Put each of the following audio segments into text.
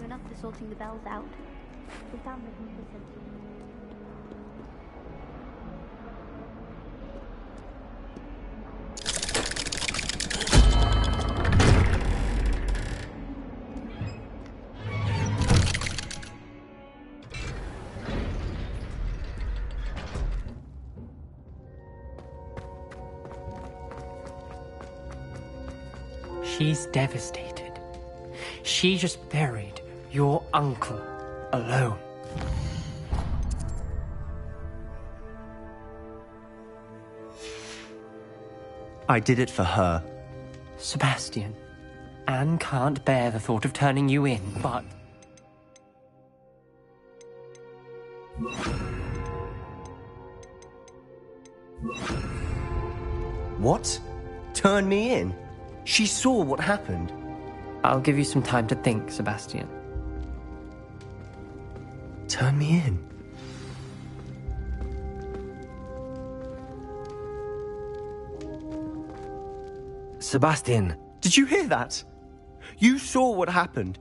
enough for sorting the bells out. We found the complicity. She's devastated. She just buried your uncle alone. I did it for her. Sebastian, Anne can't bear the thought of turning you in, but... What? Turn me in? She saw what happened. I'll give you some time to think, Sebastian. Turn me in? Sebastian. Did you hear that? You saw what happened.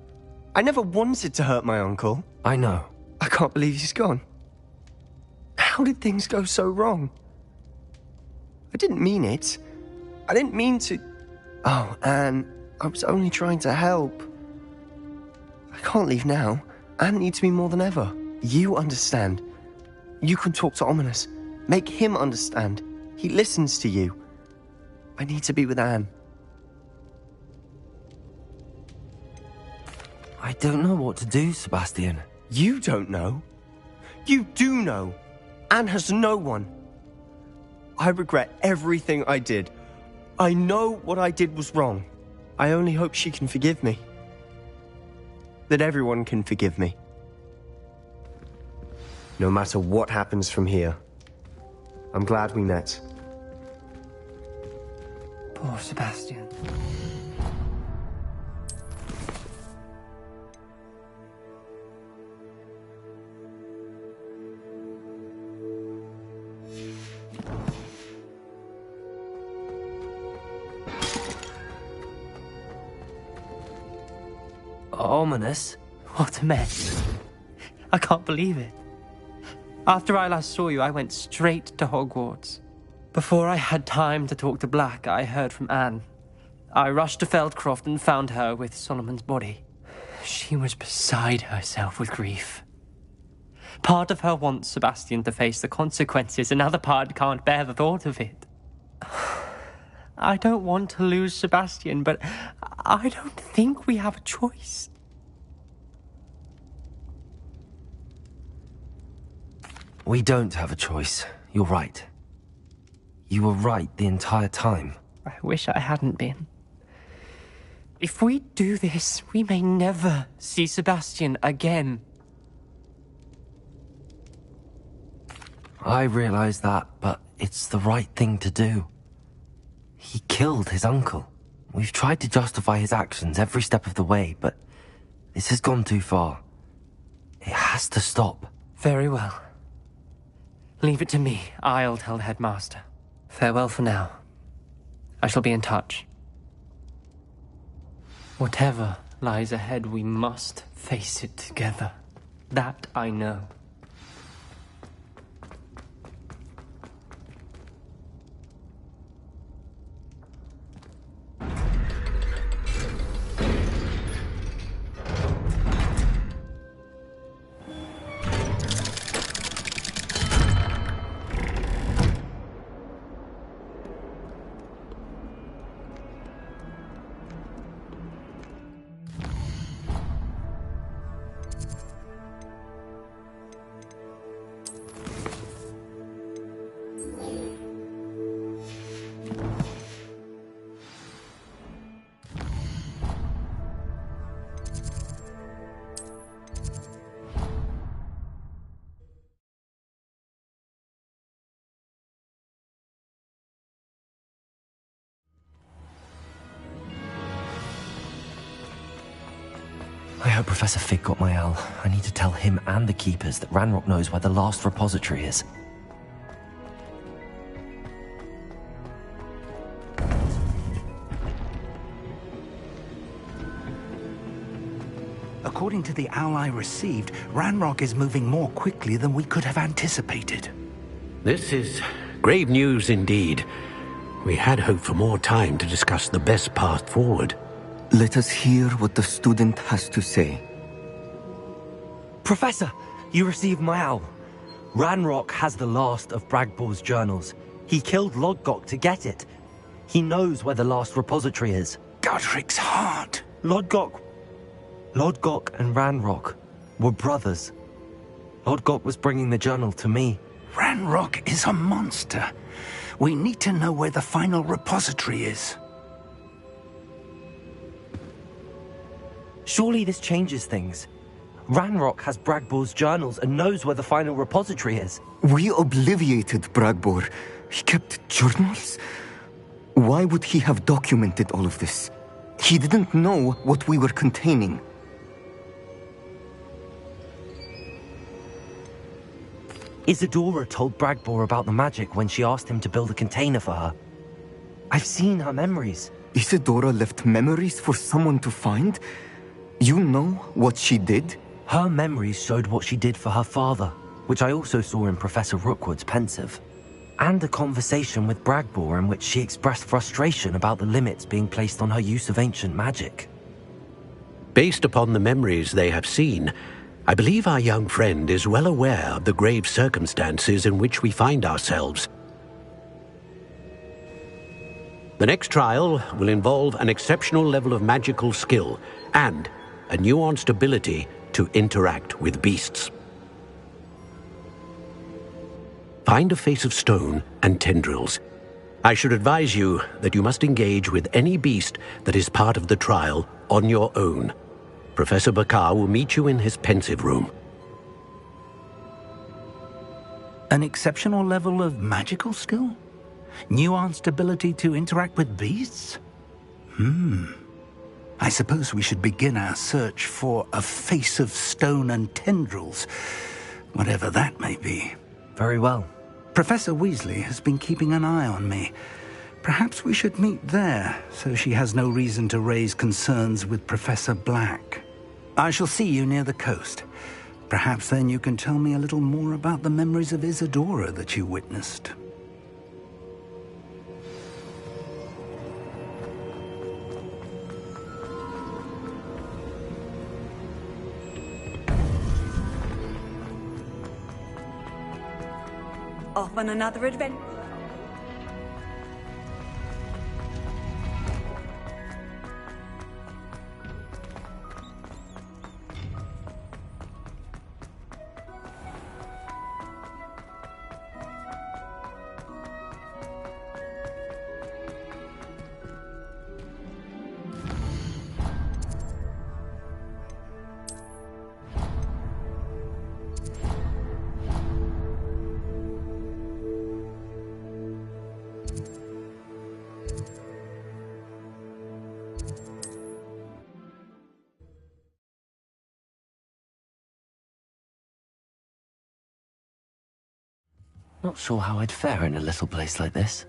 I never wanted to hurt my uncle. I know. I can't believe he's gone. How did things go so wrong? I didn't mean it. I didn't mean to... Oh, Anne, I was only trying to help. I can't leave now. Anne needs me more than ever. You understand. You can talk to Omnius. Make him understand. He listens to you. I need to be with Anne. I don't know what to do, Sebastian. You don't know. You do know. Anne has no one. I regret everything I did. I know what I did was wrong. I only hope she can forgive me. That everyone can forgive me. No matter what happens from here. I'm glad we met. Poor Sebastian. Ominous? What a mess. I can't believe it. After I last saw you, I went straight to Hogwarts. Before I had time to talk to Black, I heard from Anne. I rushed to Feldcroft and found her with Solomon's body. She was beside herself with grief. Part of her wants Sebastian to face the consequences, another part can't bear the thought of it. I don't want to lose Sebastian, but I don't think we have a choice. We don't have a choice. You're right. You were right the entire time. I wish I hadn't been. If we do this, we may never see Sebastian again. I realize that, but it's the right thing to do. He killed his uncle. We've tried to justify his actions every step of the way, but this has gone too far. It has to stop. Very well. Leave it to me. I'll tell the headmaster. Farewell for now. I shall be in touch. Whatever lies ahead, we must face it together. That I know. I hope Professor Fig got my L. I need to tell him and the Keepers that Ranrok knows where the last repository is. A According to the owl I received, Ranrok is moving more quickly than we could have anticipated. This is grave news indeed. We had hoped for more time to discuss the best path forward. Let us hear what the student has to say. Professor, you received my owl. Ranrok has the last of Bragbor's journals. He killed Lodgok to get it. He knows where the last repository is. Godric's heart. Lodgok and Ranrok were brothers. Lodgok was bringing the journal to me. Ranrok is a monster. We need to know where the final repository is. Surely this changes things. Ranrok has Bragbor's journals and knows where the final repository is. We obliviated Bragbor. He kept journals? Why would he have documented all of this? He didn't know what we were containing. Isadora told Bragbor about the magic when she asked him to build a container for her. I've seen her memories. Isadora left memories for someone to find? You know what she did? Her memories showed what she did for her father, which I also saw in Professor Rookwood's Pensieve. And a conversation with Bragbor in which she expressed frustration about the limits being placed on her use of ancient magic. Based upon the memories they have seen, I believe our young friend is well aware of the grave circumstances in which we find ourselves. The next trial will involve an exceptional level of magical skill and a nuanced ability to interact with beasts. Find a face of stone and tendrils. I should advise you that you must engage with any beast that is part of the trial on your own. Professor Bakar will meet you in his Pensieve room. An exceptional level of magical skill? Nuanced ability to interact with beasts? I suppose we should begin our search for a face of stone and tendrils, whatever that may be. Very well. Professor Weasley has been keeping an eye on me. Perhaps we should meet there, so she has no reason to raise concerns with Professor Black. I shall see you near the coast. Perhaps then you can tell me a little more about the memories of Isadora that you witnessed. Off on another adventure. Not sure how I'd fare in a little place like this.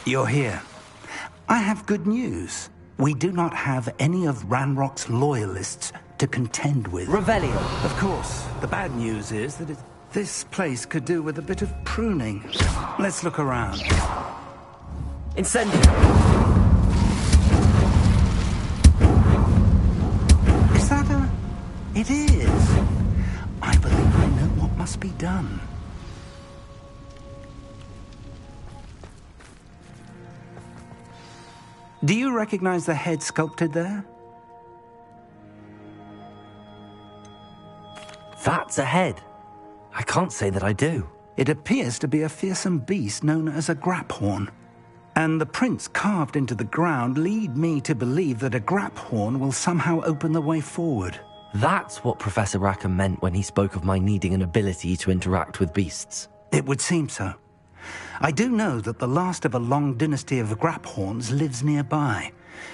You're here. I have good news. We do not have any of Ranrock's loyalists to contend with. Revelio. Of course. The bad news is that this place could do with a bit of pruning. Let's look around. Incendio. Is that a... It is. I believe I know what must be done. Do you recognize the head sculpted there? That's a head. I can't say that I do. It appears to be a fearsome beast known as a Graphorn. And the prints carved into the ground lead me to believe that a Graphorn will somehow open the way forward. That's what Professor Rackham meant when he spoke of my needing an ability to interact with beasts. It would seem so. I do know that the last of a long dynasty of Graphorns lives nearby.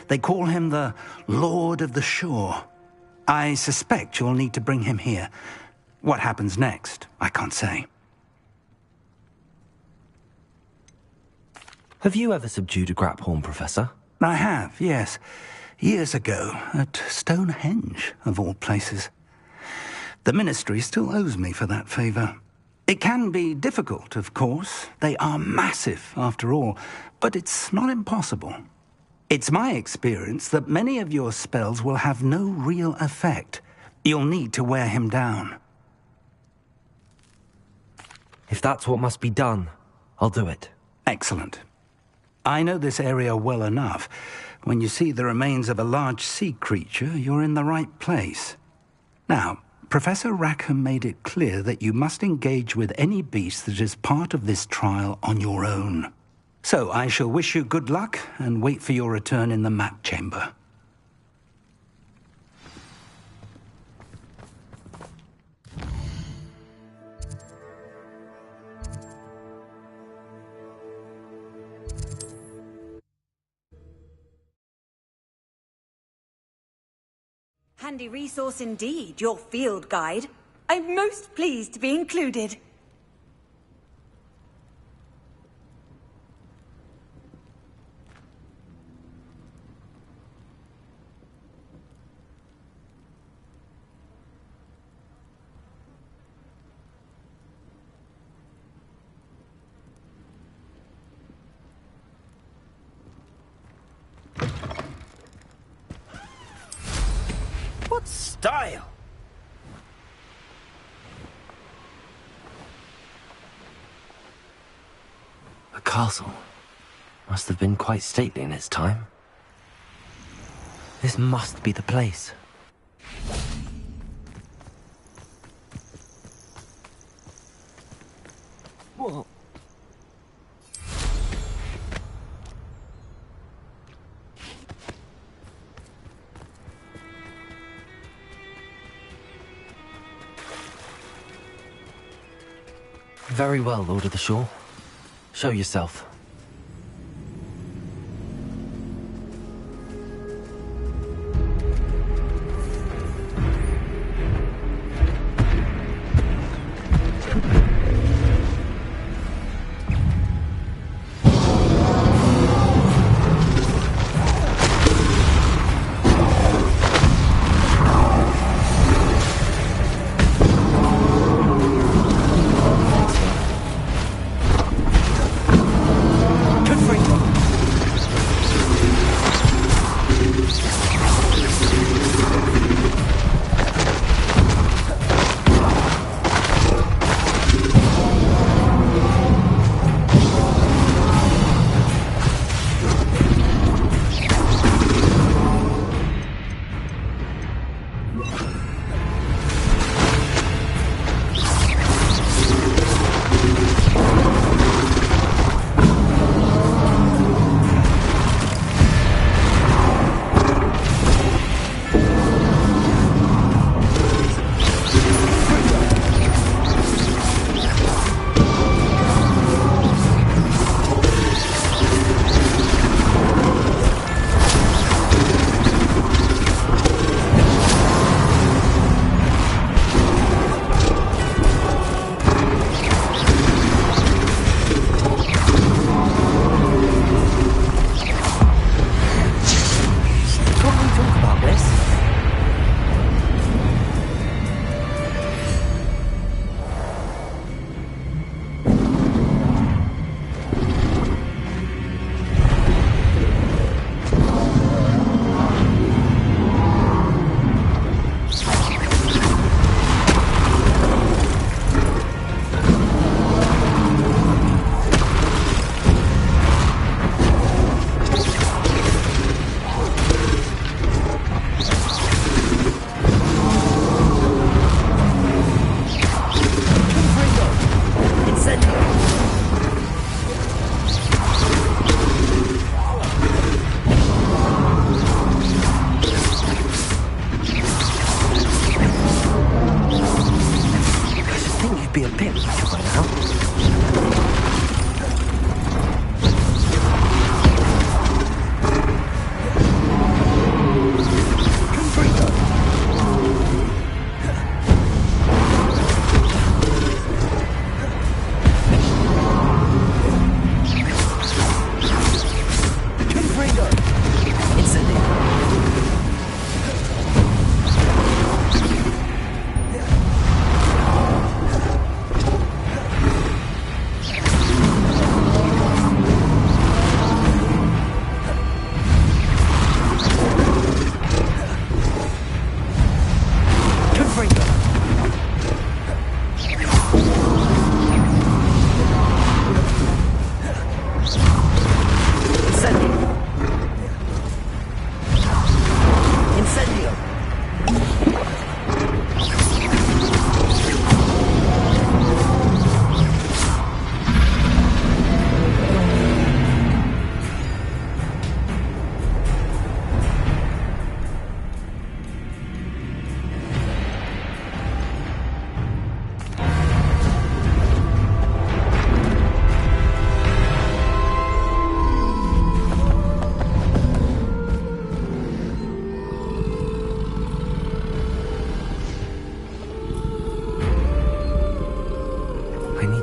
They call him the Lord of the Shore. I suspect you'll need to bring him here. What happens next, I can't say. Have you ever subdued a Graphorn, Professor? I have, yes. Years ago, at Stonehenge, of all places. The Ministry still owes me for that favor. It can be difficult, of course. They are massive, after all, but it's not impossible. It's my experience that many of your spells will have no real effect. You'll need to wear him down. If that's what must be done, I'll do it. Excellent. I know this area well enough. When you see the remains of a large sea creature, you're in the right place. Now, Professor Rackham made it clear that you must engage with any beast that is part of this trial on your own. So I shall wish you good luck and wait for your return in the map chamber. Handy resource indeed, your field guide. I'm most pleased to be included. What style? A castle. Must have been quite stately in its time. This must be the place. Whoa. Very well, Lord of the Shore. Show yourself.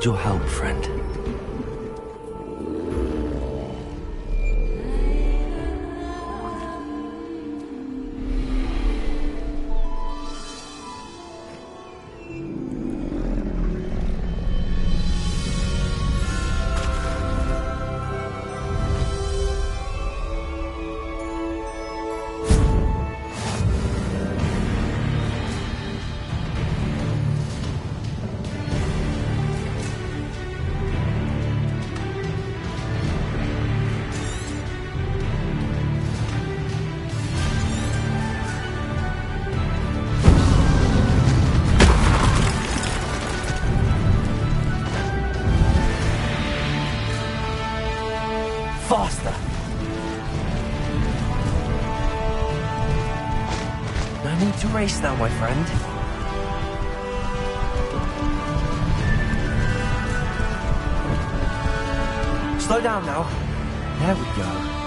need your help, friend. Faster! No need to race now, my friend. Slow down now. There we go.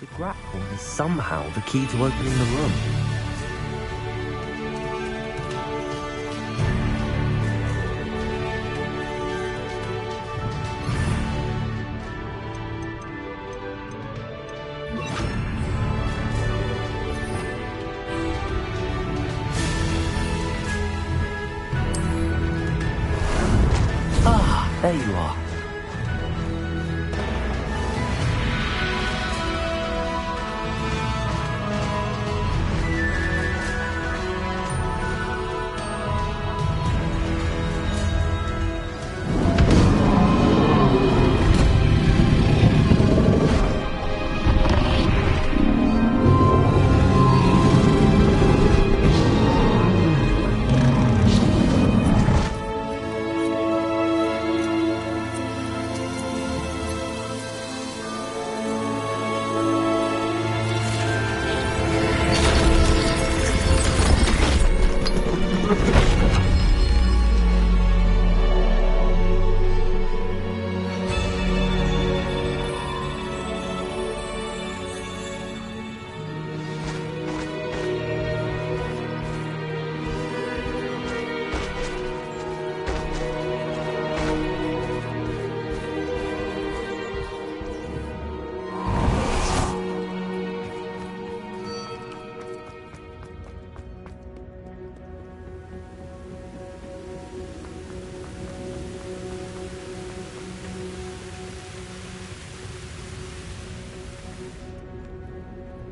The Graphorn is somehow the key to opening the room. Ah, there you are.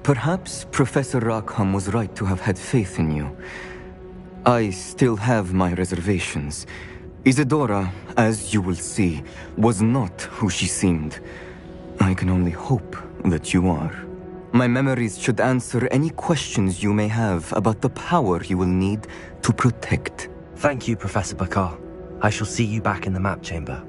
Perhaps Professor Rackham was right to have had faith in you. I still have my reservations. Isadora, as you will see, was not who she seemed. I can only hope that you are. My memories should answer any questions you may have about the power you will need to protect. Thank you, Professor Bakar. I shall see you back in the map chamber.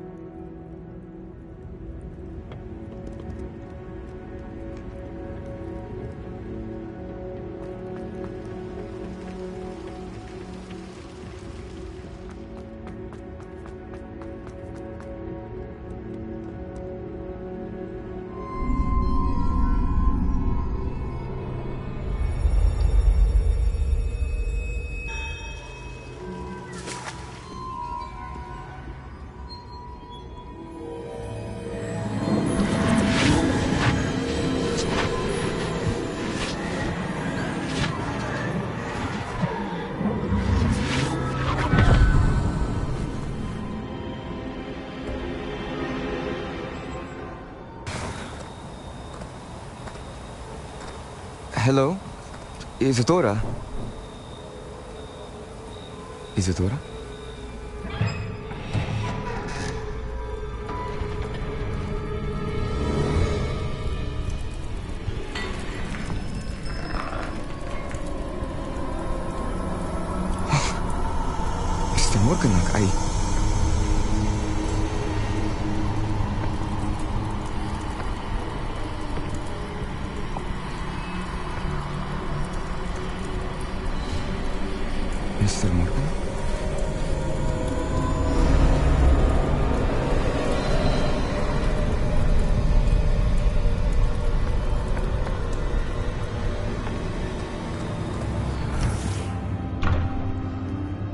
Hello? Isadora? Isadora? Mr. Morganach, Mr. Morgan?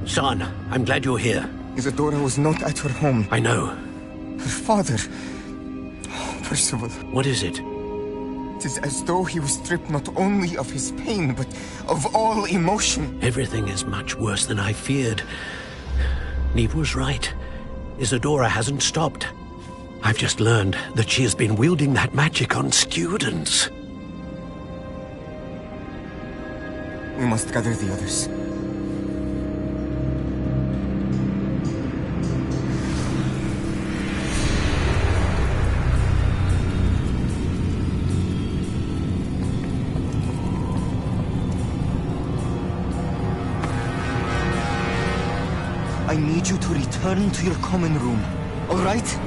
Son, I'm glad you're here. Isadora was not at her home. I know. Her father... Percival. What is it? It is as though he was stripped not only of his pain, but of all emotion. Everything is much worse than I feared. Neve was right. Isadora hasn't stopped. I've just learned that she has been wielding that magic on students. We must gather the others. I need you to return to your common room, all right?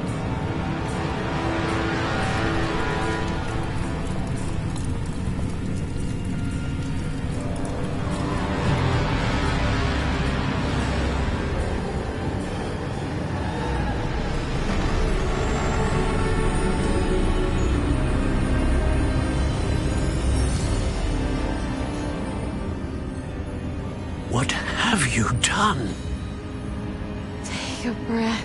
What have you done? Take a breath.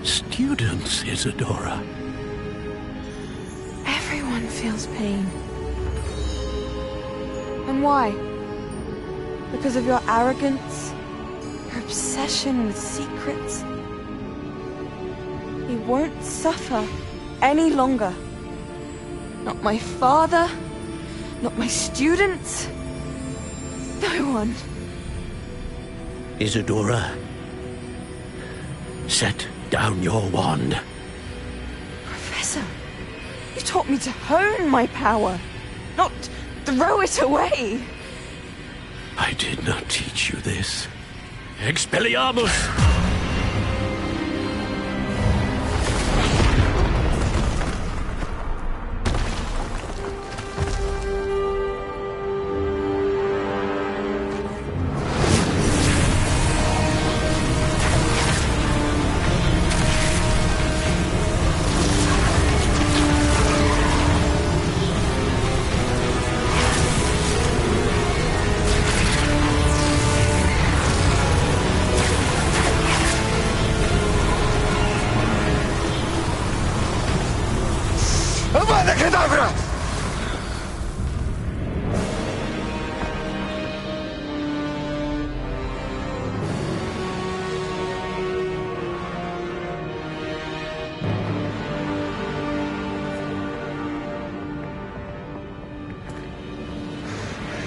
Students, Isadora. Everyone feels pain. And why? Because of your arrogance? Your obsession with secrets? He won't suffer any longer. Not my father, not my students, no one. Isadora, set down your wand. Professor, you taught me to hone my power, not throw it away. I did not teach you this. Expelliarmus!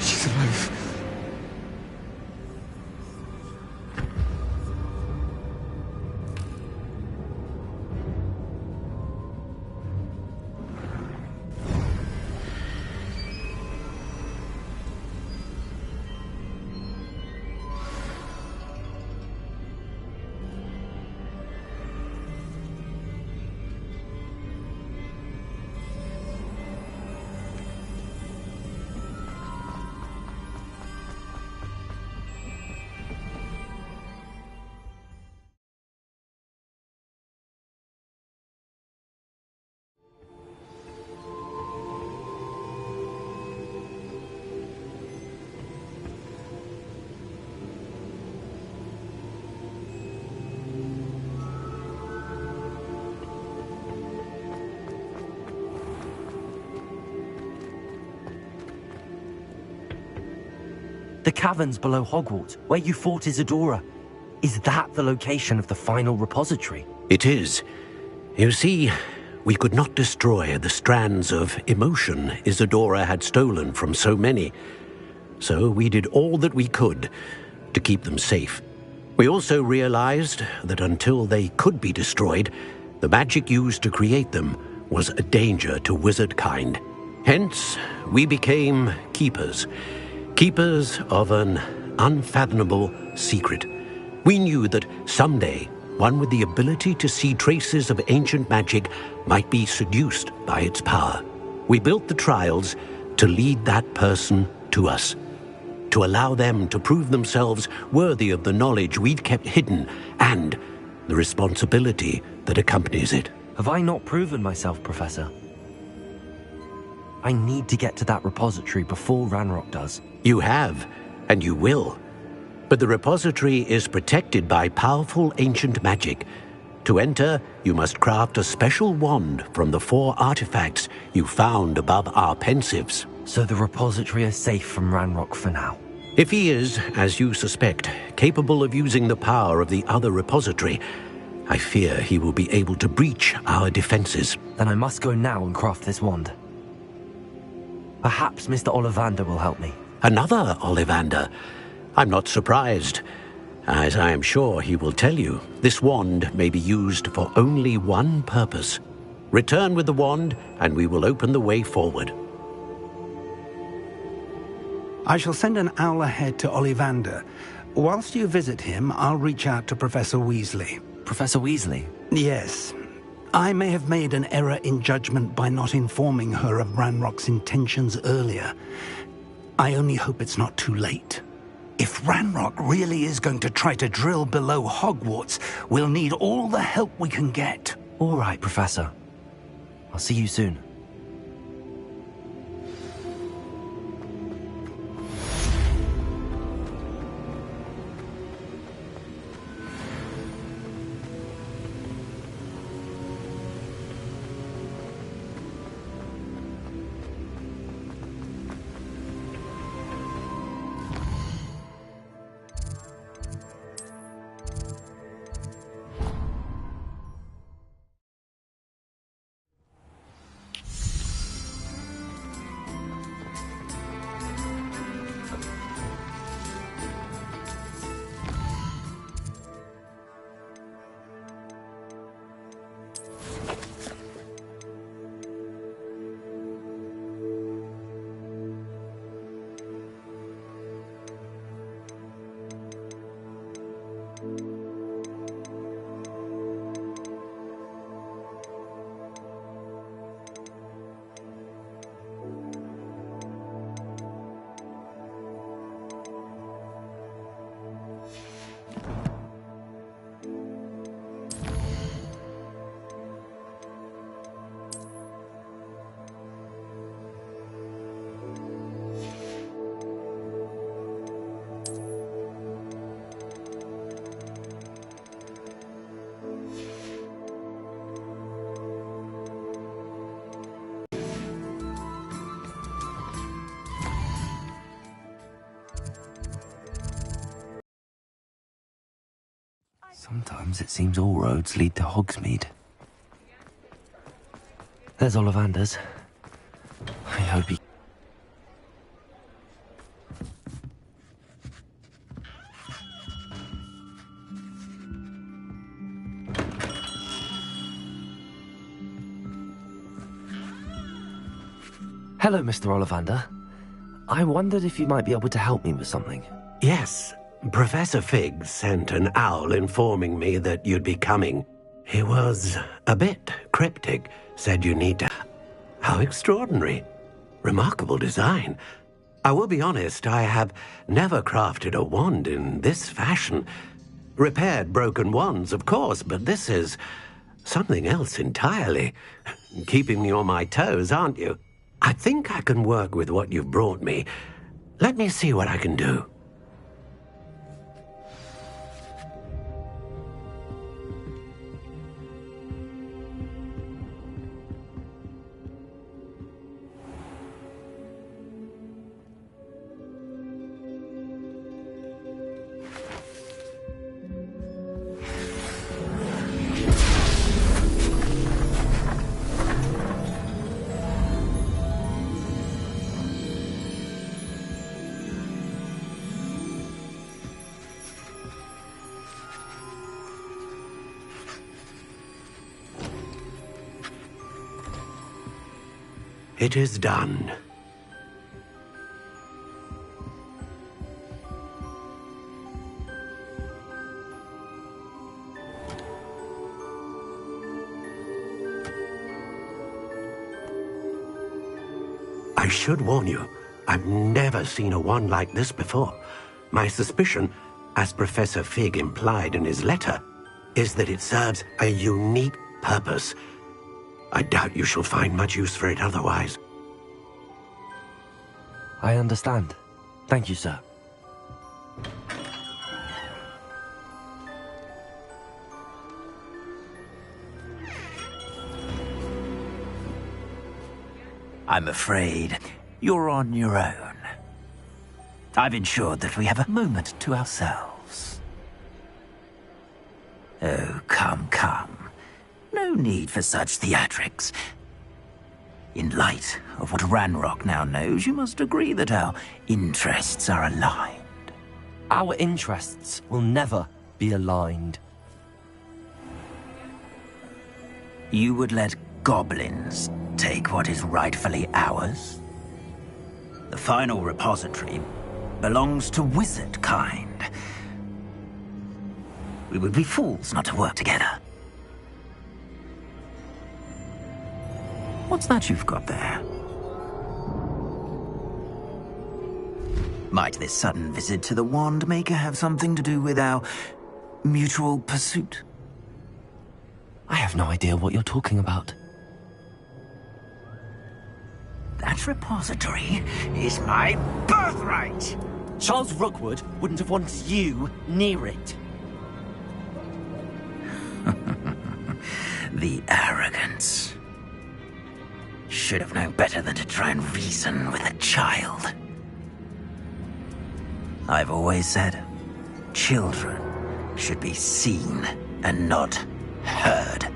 She's alive. The caverns below Hogwarts, where you fought Isadora. Is that the location of the final repository? It is. You see, we could not destroy the strands of emotion Isadora had stolen from so many. So we did all that we could to keep them safe. We also realized that until they could be destroyed, the magic used to create them was a danger to wizard kind. Hence, we became keepers. Keepers of an unfathomable secret. We knew that someday, one with the ability to see traces of ancient magic might be seduced by its power. We built the trials to lead that person to us. to allow them to prove themselves worthy of the knowledge we'd kept hidden and the responsibility that accompanies it. Have I not proven myself, Professor? I need to get to that repository before Ranrok does. You have, and you will. But the repository is protected by powerful ancient magic. To enter, you must craft a special wand from the 4 artifacts you found above our Pensieves. So the repository is safe from Ranrok for now? If he is, as you suspect, capable of using the power of the other repository, I fear he will be able to breach our defenses. Then I must go now and craft this wand. Perhaps Mr. Ollivander will help me. Another Ollivander? I'm not surprised. As I am sure he will tell you, this wand may be used for only one purpose. Return with the wand, and we will open the way forward. I shall send an owl ahead to Ollivander. Whilst you visit him, I'll reach out to Professor Weasley. Professor Weasley? Yes. I may have made an error in judgment by not informing her of Ranrock's intentions earlier. I only hope it's not too late. If Ranrok really is going to try to drill below Hogwarts, we'll need all the help we can get. All right, Professor. I'll see you soon. Sometimes it seems all roads lead to Hogsmeade. There's Ollivander's. I hope he... Hello, Mr. Ollivander. I wondered if you might be able to help me with something. Yes. Professor Fig sent an owl informing me that you'd be coming. He was a bit cryptic, said you need to... How extraordinary. Remarkable design. I will be honest, I have never crafted a wand in this fashion. Repaired broken wands, of course, but this is something else entirely. Keeping me on my toes, aren't you? I think I can work with what you've brought me. Let me see what I can do. It is done. I should warn you, I've never seen a wand like this before. My suspicion, as Professor Fig implied in his letter, is that it serves a unique purpose. I doubt you shall find much use for it otherwise. I understand. Thank you, sir. I'm afraid you're on your own. I've ensured that we have a moment to ourselves. Oh, come, come. No need for such theatrics. In light of what Ranrok now knows, you must agree that our interests are aligned. Our interests will never be aligned. You would let goblins take what is rightfully ours? The final repository belongs to wizard kind. We would be fools not to work together. What's that you've got there? Might this sudden visit to the Wand Maker have something to do with our mutual pursuit? I have no idea what you're talking about. That repository is my birthright! Charles Rookwood wouldn't have wanted you near it. The arrogance. Should have known better than to try and reason with a child. I've always said, children should be seen and not heard.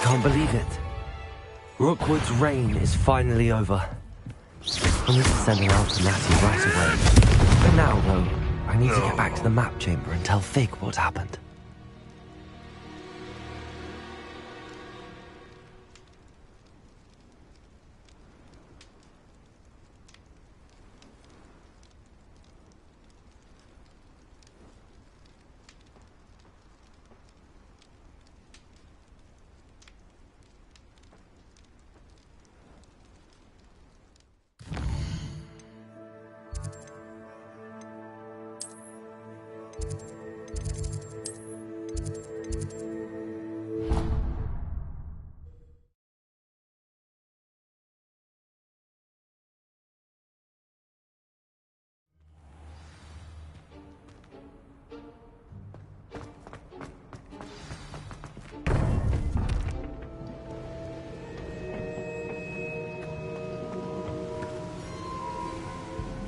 can't believe it. Rookwood's reign is finally over. I need to send an out to Natsai right away. For now, though, I need to get back to the map chamber and tell Fig what happened.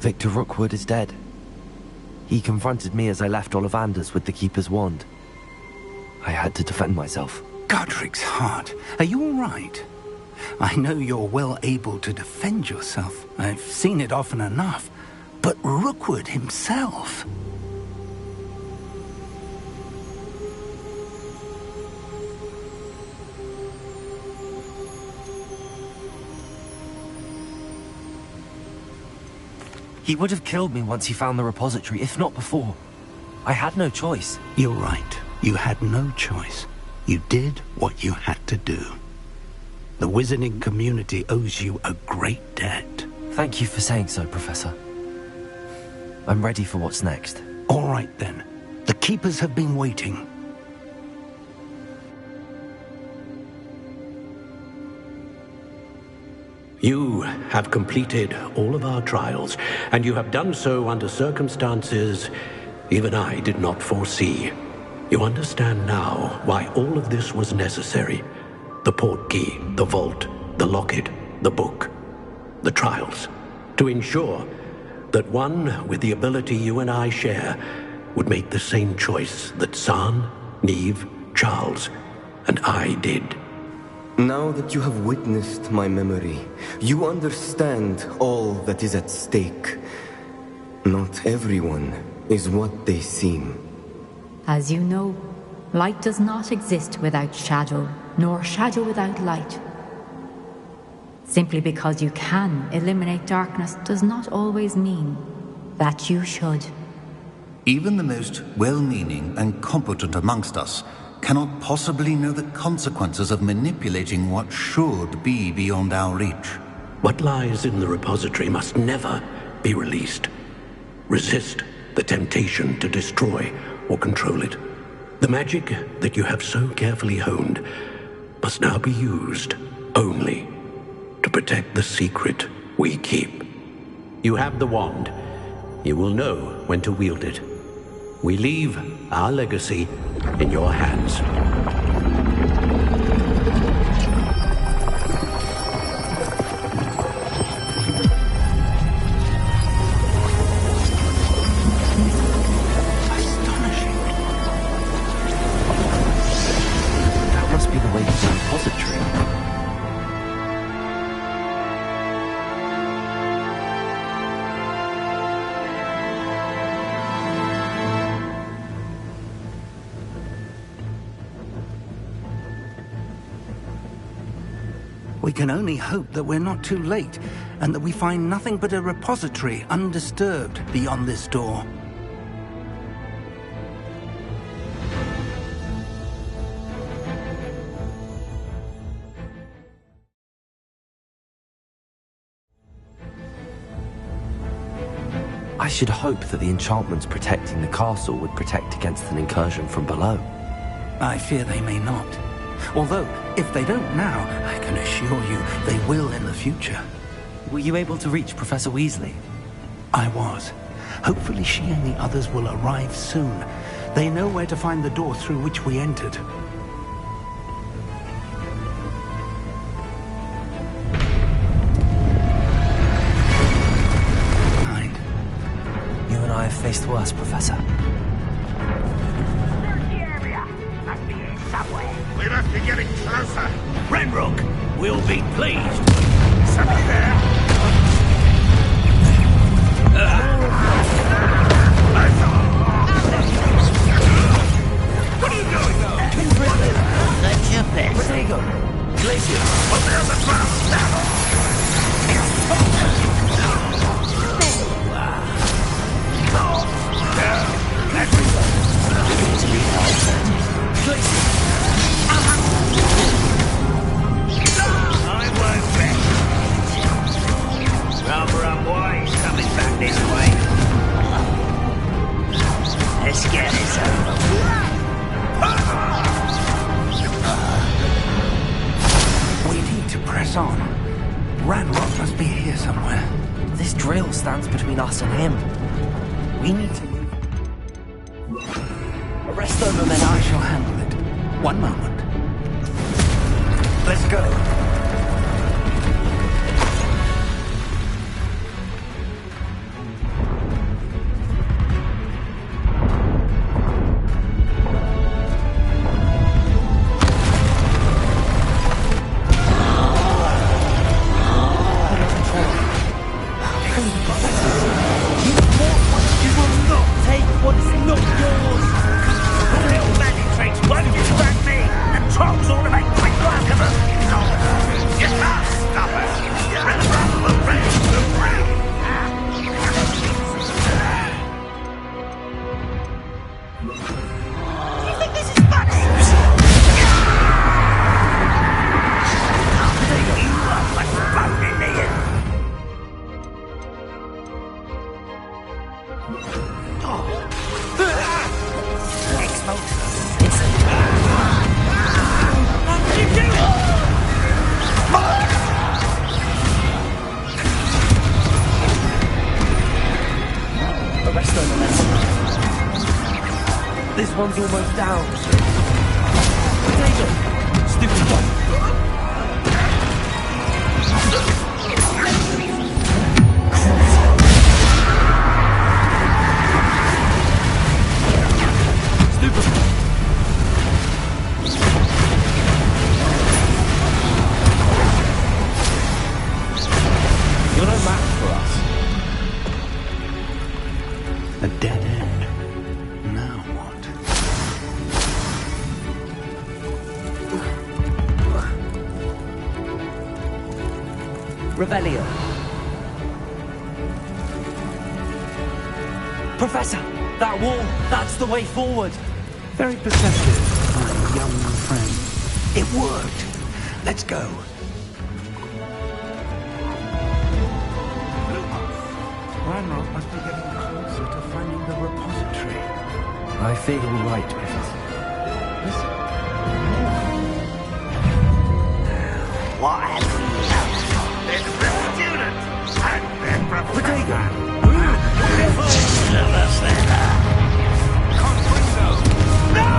Victor Rookwood is dead. He confronted me as I left Ollivander's with the Keeper's wand. I had to defend myself. Godric's heart, are you all right? I know you're well able to defend yourself. I've seen it often enough. But Rookwood himself... He would have killed me once he found the repository, if not before. I had no choice. You're right. You had no choice. You did what you had to do. The wizarding community owes you a great debt. Thank you for saying so, Professor. I'm ready for what's next. All right, then. The Keepers have been waiting. You have completed all of our trials, and you have done so under circumstances even I did not foresee. You understand now why all of this was necessary. The portkey, the vault, the locket, the book, the trials. To ensure that one with the ability you and I share would make the same choice that San, Neve, Charles, and I did. Now that you have witnessed my memory, you understand all that is at stake. Not everyone is what they seem. As you know, light does not exist without shadow, nor shadow without light. Simply because you can eliminate darkness does not always mean that you should. Even the most well-meaning and competent amongst us cannot possibly know the consequences of manipulating what should be beyond our reach. What lies in the repository must never be released. Resist the temptation to destroy or control it. The magic that you have so carefully honed must now be used only to protect the secret we keep. You have the wand. You will know when to wield it. We leave our legacy in your hands. Astonishing. That must be the way to the repository. We can only hope that we're not too late, and that we find nothing but a repository undisturbed beyond this door. I should hope that the enchantments protecting the castle would protect against an incursion from below. I fear they may not. Although, if they don't now, I can assure you they will in the future. Were you able to reach Professor Weasley? I was. Hopefully she and the others will arrive soon. They know where to find the door through which we entered. You and I have faced worse, Professor. We must be getting getting closer. Ranrok will be pleased. Somebody there? What are you doing now? That's your best. Potato. Glacier. Up there on the ground. I won't bet. Rather unwise coming back this way. Let's get this over. We need to press on. Ranrok must be here somewhere. This drill stands between us and him. We need to move. Arrest them and then I shall handle it. One moment. Let's go. This one's almost down. Potato! Stupid one. Stupid. You're no match for us. A dead end. Now what? Rebellion. Professor, that wall, that's the way forward. Very perceptive, my young friend. It worked. Let's go. Ranrok must be getting closer to finding the repository. I feel all right, Professor. Listen. What have you done? There's the student and their professor. No!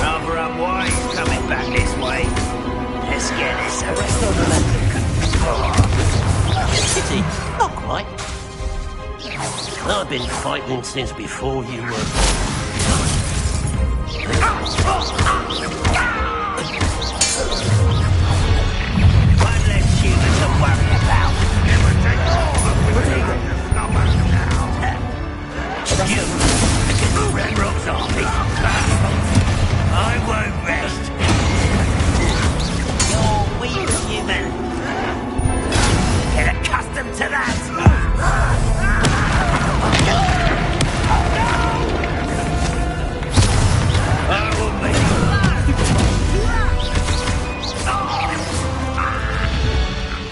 Rather unwise coming back this way. Let's get this arrest on the City, not quite. I've been fighting since before you were. One less human to worry about. Never take all the numbers now. You against Ranrok's army. I won't rest. You're weak, human. Get accustomed to that. I will make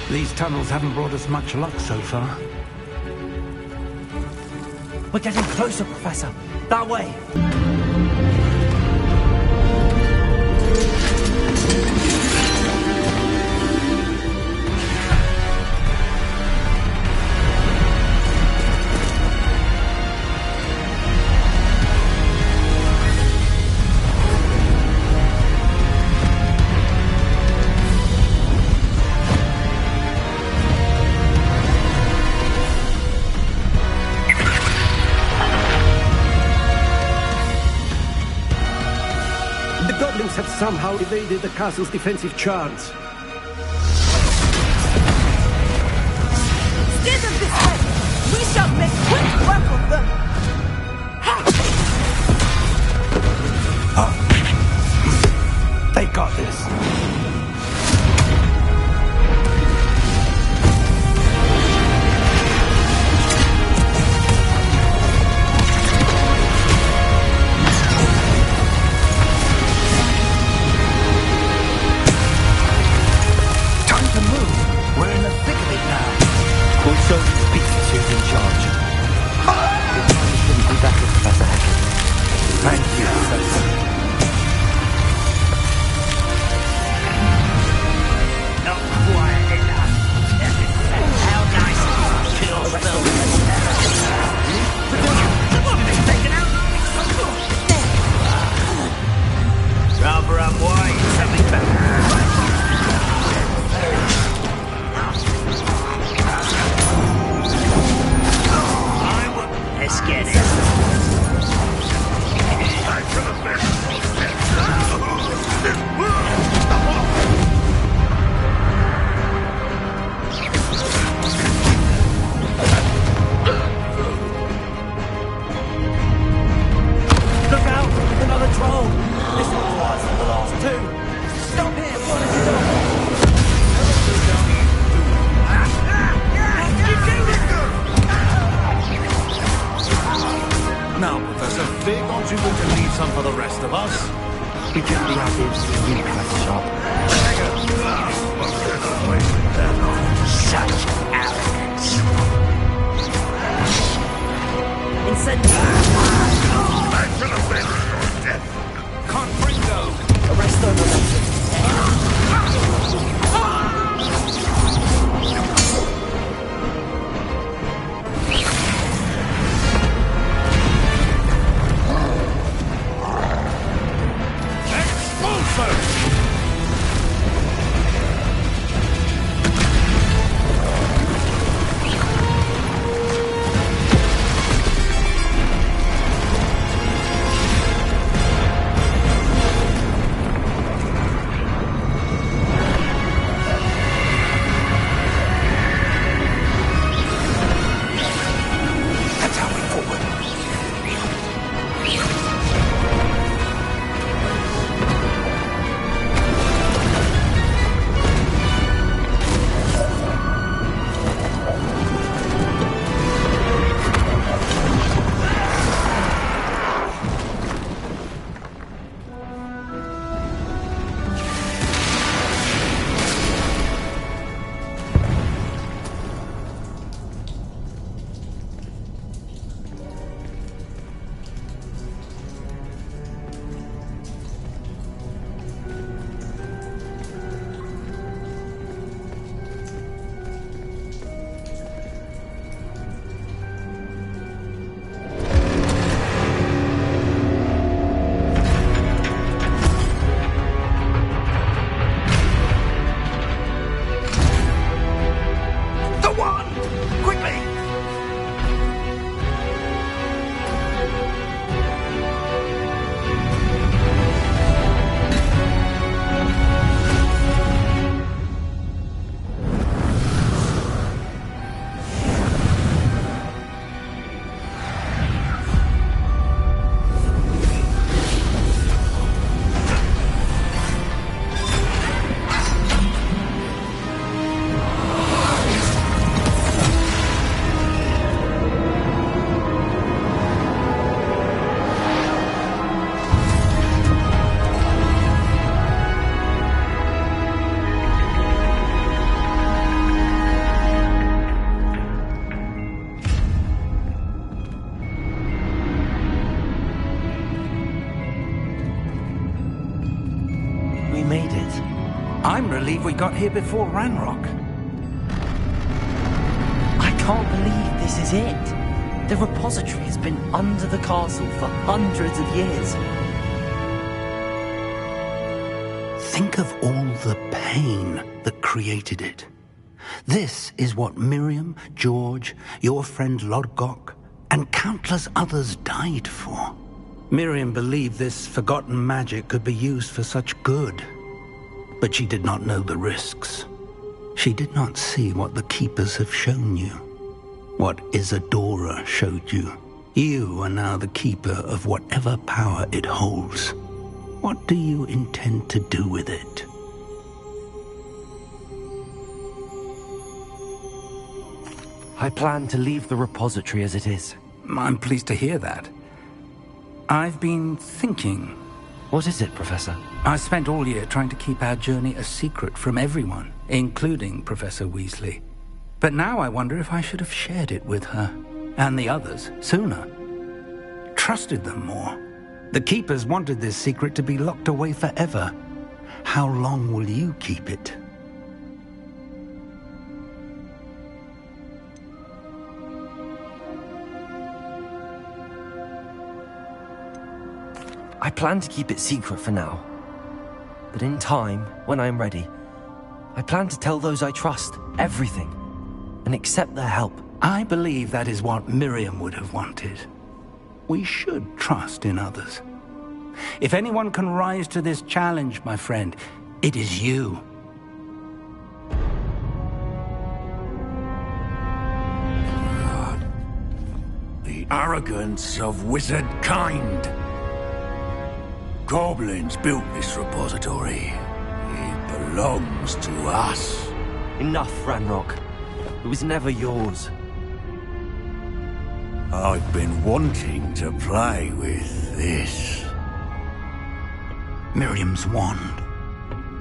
you. These tunnels haven't brought us much luck so far. We're getting closer, Professor. That way. somehow evaded the castle's defensive charge. Steer them this way! We shall make quick work of them! They got this. Time to move. We're in the thick of it now. Crucio speaks to who's in charge. You shouldn't be back with Professor Hackett. Thank you, Professor. Not quiet enough. How nice it is to kill spells. Taken out. Rather unwise, something better. Let's get it. Look out! Another troll! This one's worse than the last two! Stop here! What have you done? Now, Professor, big aren't you going to leave some for the rest of us? We just be happy to see you, Professor Sharp. Such arrogance. Incendiary. Confringo! Arrest them, I'm relieved we got here before Ranrok. I can't believe this is it. The repository has been under the castle for hundreds of years. Think of all the pain that created it. This is what Miriam, George, your friend Lodgok, and countless others died for. Miriam believed this forgotten magic could be used for such good, but she did not know the risks. She did not see what the Keepers have shown you, what Isadora showed you. You are now the Keeper of whatever power it holds. What do you intend to do with it? I plan to leave the repository as it is. I'm pleased to hear that. I've been thinking. What is it, Professor? I spent all year trying to keep our journey a secret from everyone, including Professor Weasley. But now I wonder if I should have shared it with her, and the others, sooner. Trusted them more. The Keepers wanted this secret to be locked away forever. How long will you keep it? I plan to keep it secret for now. But in time, when I'm ready, I plan to tell those I trust everything and accept their help. I believe that is what Miriam would have wanted. We should trust in others. If anyone can rise to this challenge, my friend, it is you. The arrogance of wizard kind. Goblins built this repository. It belongs to us. Enough, Ranrok. It was never yours. I've been wanting to play with this. Miriam's wand.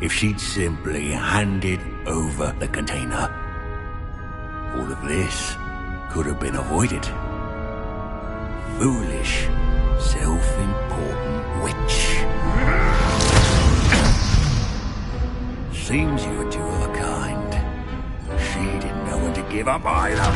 If she'd simply handed over the container, all of this could have been avoided. Foolish, self-important witch. Seems you were two of a kind. She didn't know when to give up either.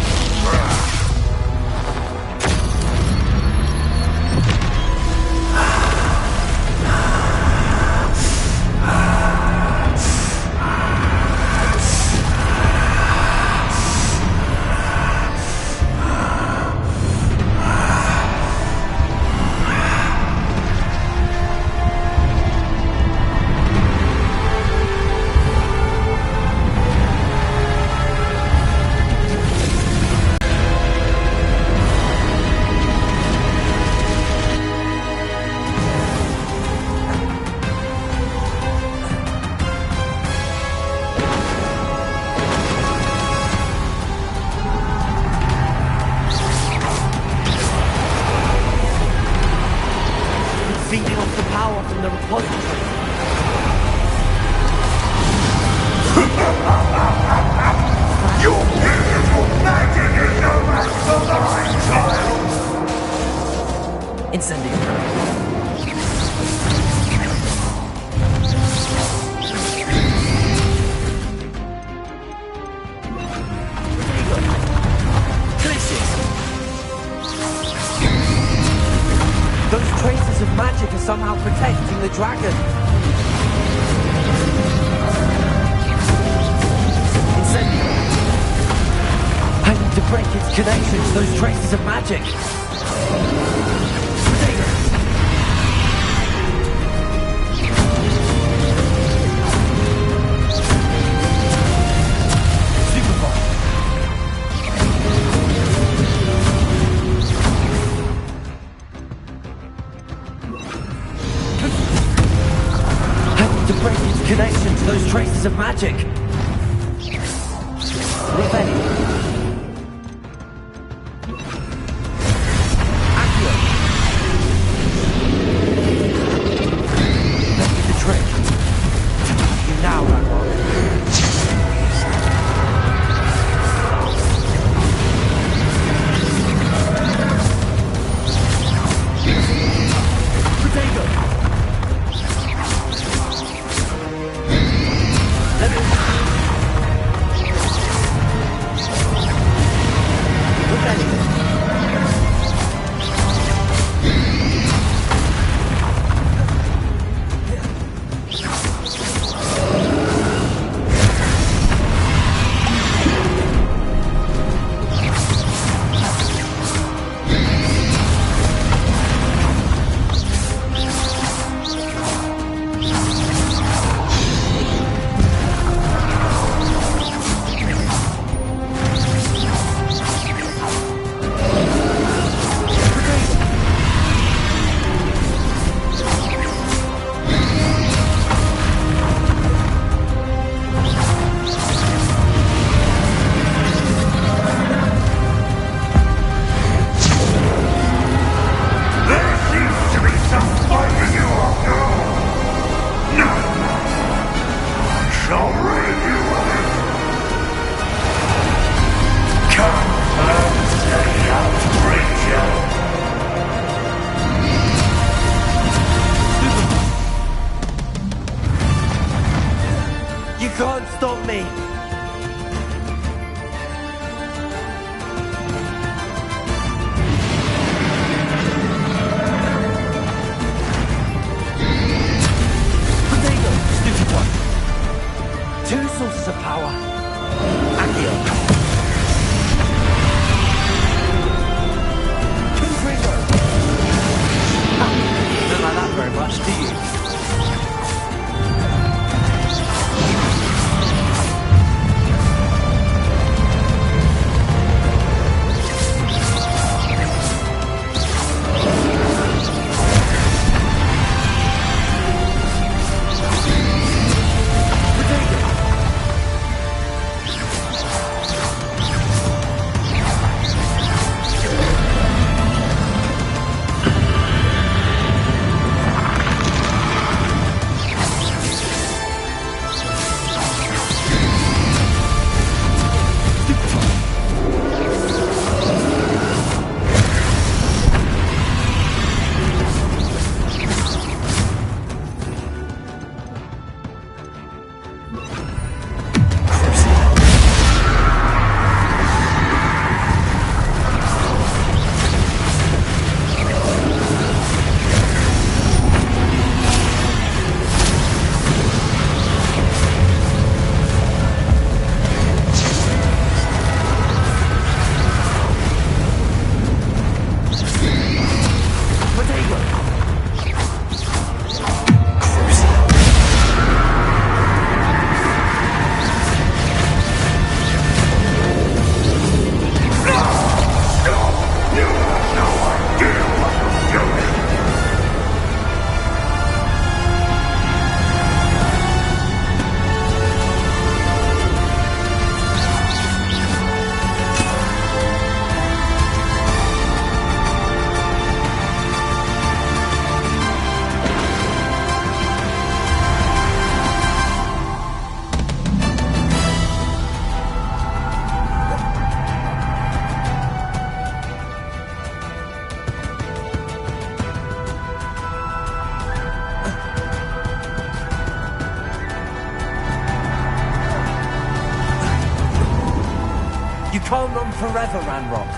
control them forever, Ranrok.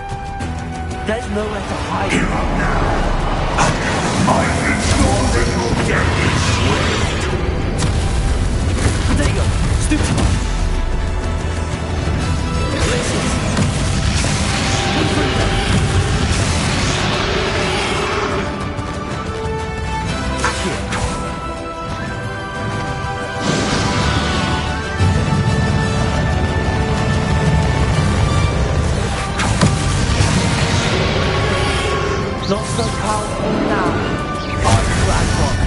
There's nowhere to hide now. I ensure that your death is swift. There you go. Stoop to us. Not so powerful now. I'm Graphorn.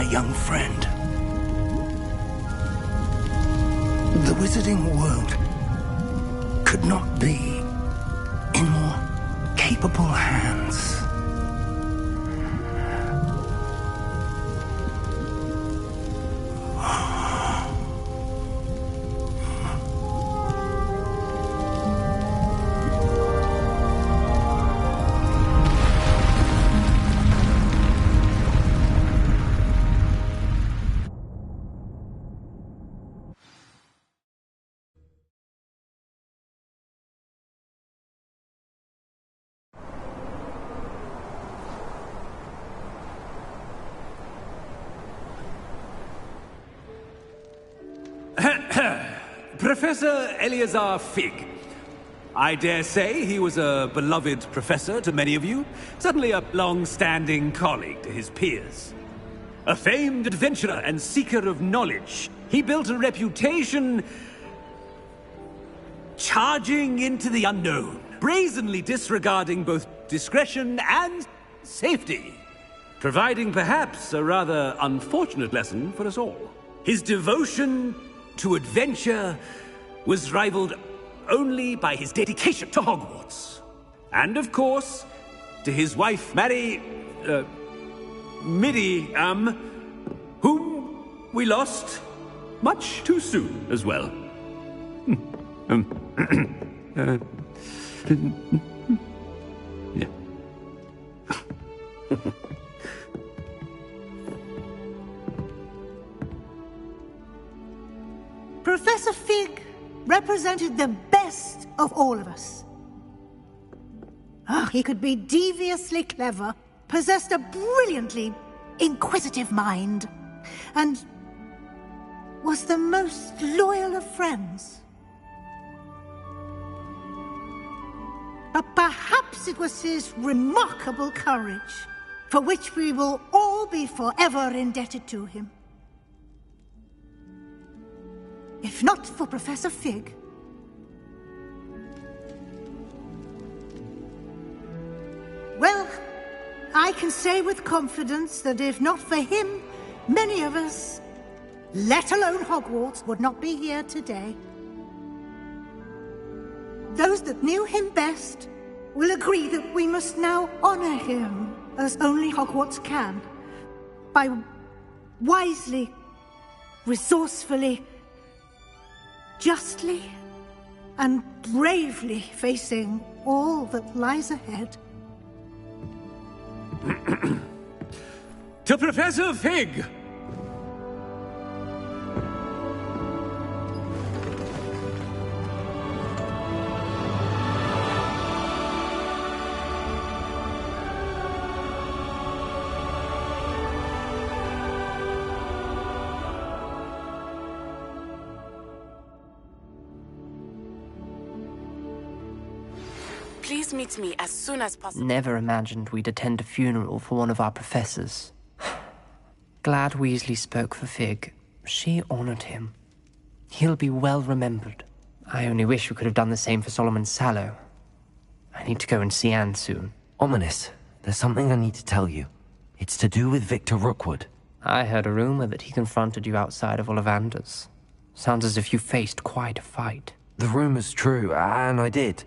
young friend. The wizarding world could not be in more capable hands. Professor Eleazar Fig. I dare say he was a beloved professor to many of you, certainly a long-standing colleague to his peers. A famed adventurer and seeker of knowledge, he built a reputation charging into the unknown, brazenly disregarding both discretion and safety, providing perhaps a rather unfortunate lesson for us all. His devotion to adventure was rivaled only by his dedication to Hogwarts. And of course, to his wife, Midi, whom we lost much too soon as well. Yeah. Professor Fig represented the best of all of us. He could be deviously clever, possessed a brilliantly inquisitive mind, and was the most loyal of friends. But perhaps it was his remarkable courage, for which we will all be forever indebted to him. If not for Professor Fig, well, I can say with confidence that if not for him, many of us, let alone Hogwarts, would not be here today. Those that knew him best will agree that we must now honor him as only Hogwarts can, by wisely, resourcefully, justly and bravely facing all that lies ahead. To Professor Fig! Please meet me as soon as possible. Never imagined we'd attend a funeral for one of our professors. Glad Weasley spoke for Fig. She honored him. He'll be well remembered. I only wish we could have done the same for Solomon Sallow. I need to go and see Anne soon. Ominous, there's something I need to tell you. It's to do with Victor Rookwood. I heard a rumor that he confronted you outside of Ollivander's. Sounds as if you faced quite a fight. The rumor's true, and I did.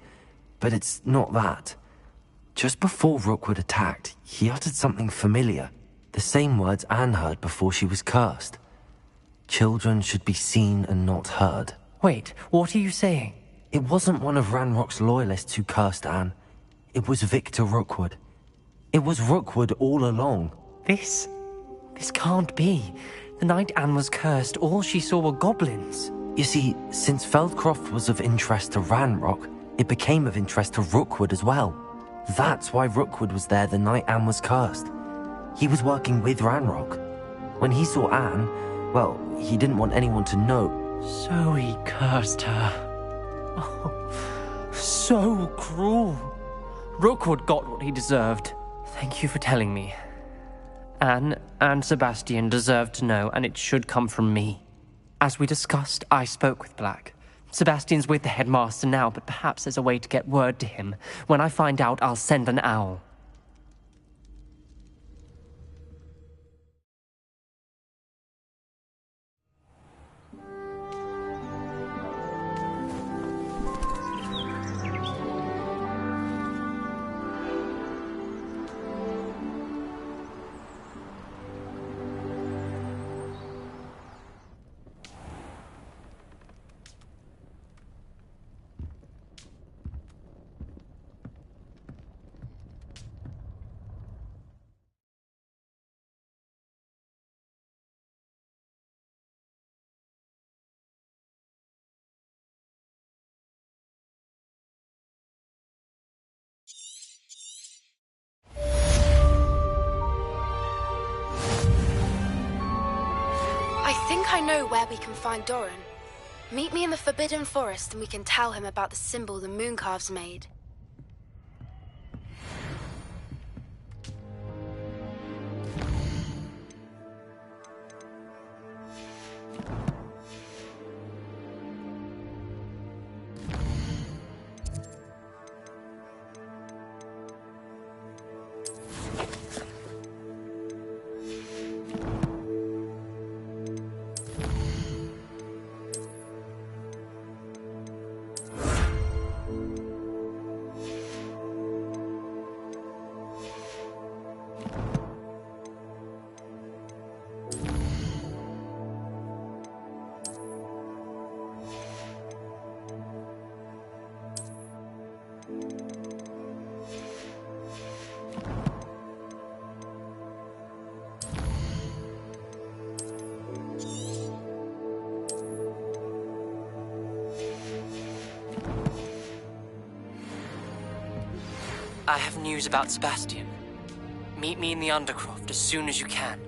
But it's not that. Just before Rookwood attacked, he uttered something familiar. The same words Anne heard before she was cursed. Children should be seen and not heard. Wait, what are you saying? It wasn't one of Ranrock's loyalists who cursed Anne. It was Victor Rookwood. It was Rookwood all along. This can't be. The night Anne was cursed, all she saw were goblins. You see, since Feldcroft was of interest to Ranrock, it became of interest to Rookwood as well. That's why Rookwood was there the night Anne was cursed. He was working with Ranrock. When he saw Anne, well, he didn't want anyone to know. So he cursed her. Oh, so cruel. Rookwood got what he deserved. Thank you for telling me. Anne and Sebastian deserve to know, and it should come from me. As we discussed, I spoke with Black. Sebastian's with the headmaster now, but perhaps there's a way to get word to him. When I find out, I'll send an owl. I think I know where we can find Doran. Meet me in the Forbidden Forest and we can tell him about the symbol the Mooncalves made. I have news about Sebastian. Meet me in the Undercroft as soon as you can.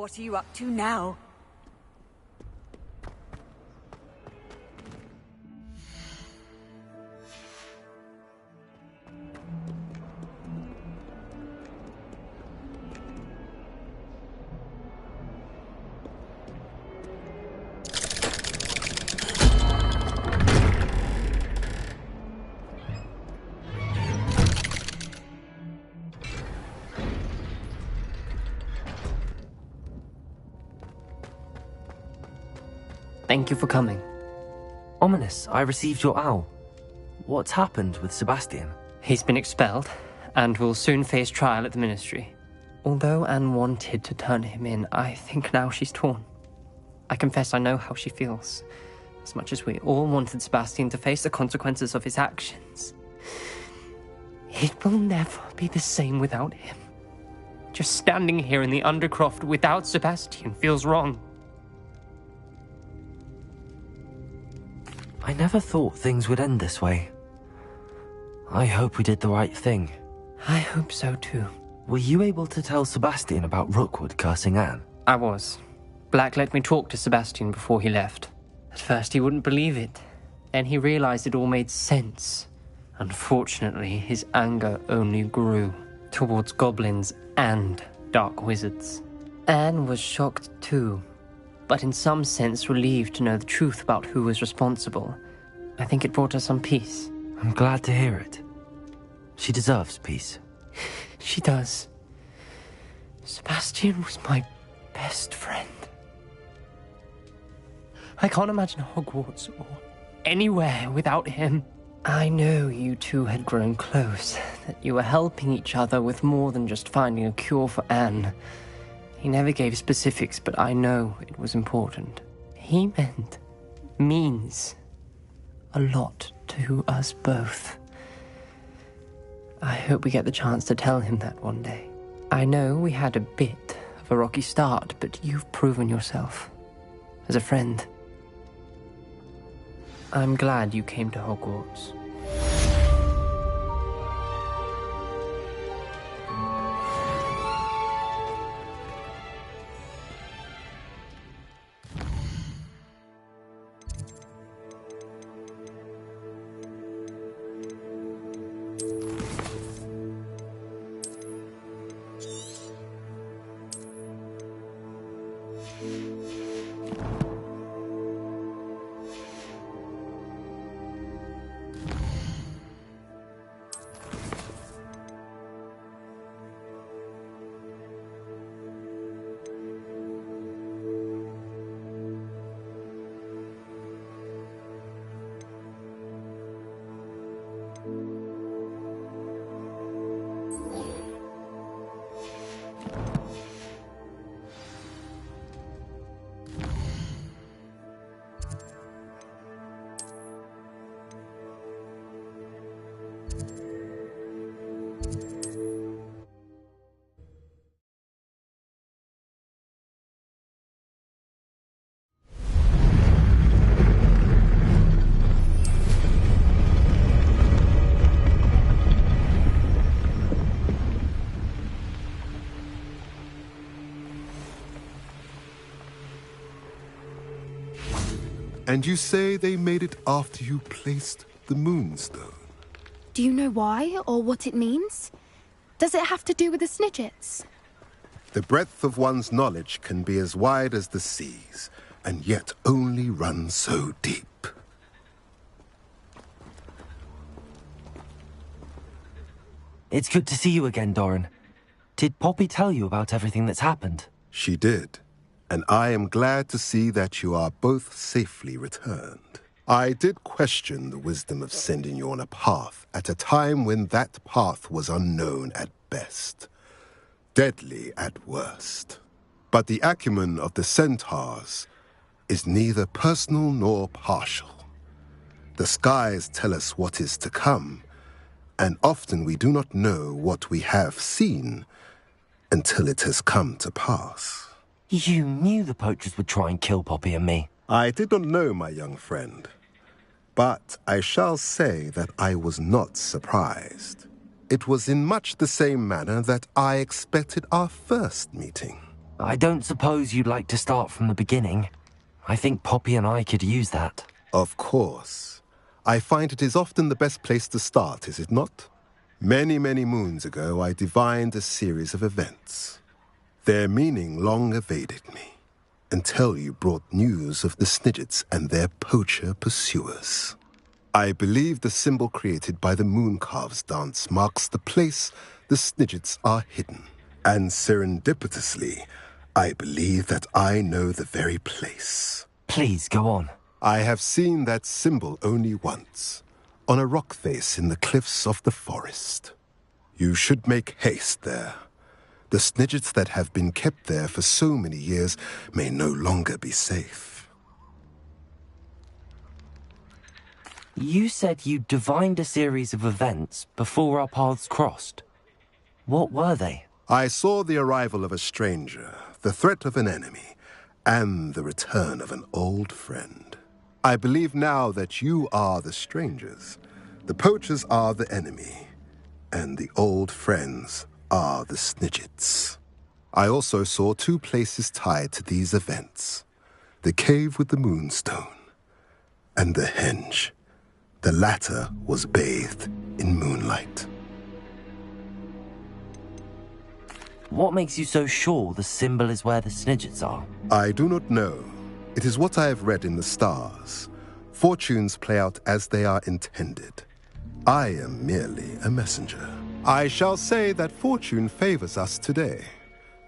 What are you up to now? Thank you for coming. Ominous, I received your owl. What's happened with Sebastian? He's been expelled, and will soon face trial at the Ministry. Although Anne wanted to turn him in, I think now she's torn. I confess I know how she feels. As much as we all wanted Sebastian to face the consequences of his actions. It will never be the same without him. Just standing here in the Undercroft without Sebastian feels wrong. I never thought things would end this way. I hope we did the right thing. I hope so too. Were you able to tell Sebastian about Rookwood cursing Anne? I was. Black let me talk to Sebastian before he left. At first he wouldn't believe it. Then he realized it all made sense. Unfortunately, his anger only grew towards goblins and dark wizards. Anne was shocked too, but in some sense relieved to know the truth about who was responsible. I think it brought her some peace. I'm glad to hear it. She deserves peace. She does. Sebastian was my best friend. I can't imagine Hogwarts or anywhere without him. I know you two had grown close, that you were helping each other with more than just finding a cure for Anne. He never gave specifics, but I know it was important. He means a lot to us both. I hope we get the chance to tell him that one day. I know we had a bit of a rocky start, but you've proven yourself as a friend. I'm glad you came to Hogwarts. And you say they made it after you placed the Moonstone? Do you know why, or what it means? Does it have to do with the Snidgets? The breadth of one's knowledge can be as wide as the seas, and yet only run so deep. It's good to see you again, Doran. Did Poppy tell you about everything that's happened? She did, and I am glad to see that you are both safely returned. I did question the wisdom of sending you on a path at a time when that path was unknown at best, deadly at worst. But the acumen of the centaurs is neither personal nor partial. The skies tell us what is to come, and often we do not know what we have seen until it has come to pass. You knew the poachers would try and kill Poppy and me. I did not know, my young friend, but I shall say that I was not surprised. It was in much the same manner that I expected our first meeting. I don't suppose you'd like to start from the beginning. I think Poppy and I could use that. Of course. I find it is often the best place to start, is it not? Many, many moons ago, I divined a series of events. Their meaning long evaded me, until you brought news of the Snidgets and their poacher pursuers. I believe the symbol created by the Mooncalves dance marks the place the Snidgets are hidden. And serendipitously, I believe that I know the very place. Please, go on. I have seen that symbol only once, on a rock face in the cliffs of the forest. You should make haste there. The Snidgets that have been kept there for so many years may no longer be safe. You said you divined a series of events before our paths crossed. What were they? I saw the arrival of a stranger, the threat of an enemy, and the return of an old friend. I believe now that you are the strangers, the poachers are the enemy, and the old friends are the Snidgets. I also saw two places tied to these events: the cave with the Moonstone and the henge. The latter was bathed in moonlight. What makes you so sure the symbol is where the Snidgets are? I do not know. It is what I have read in the stars. Fortunes play out as they are intended. I am merely a messenger. I shall say that fortune favors us today.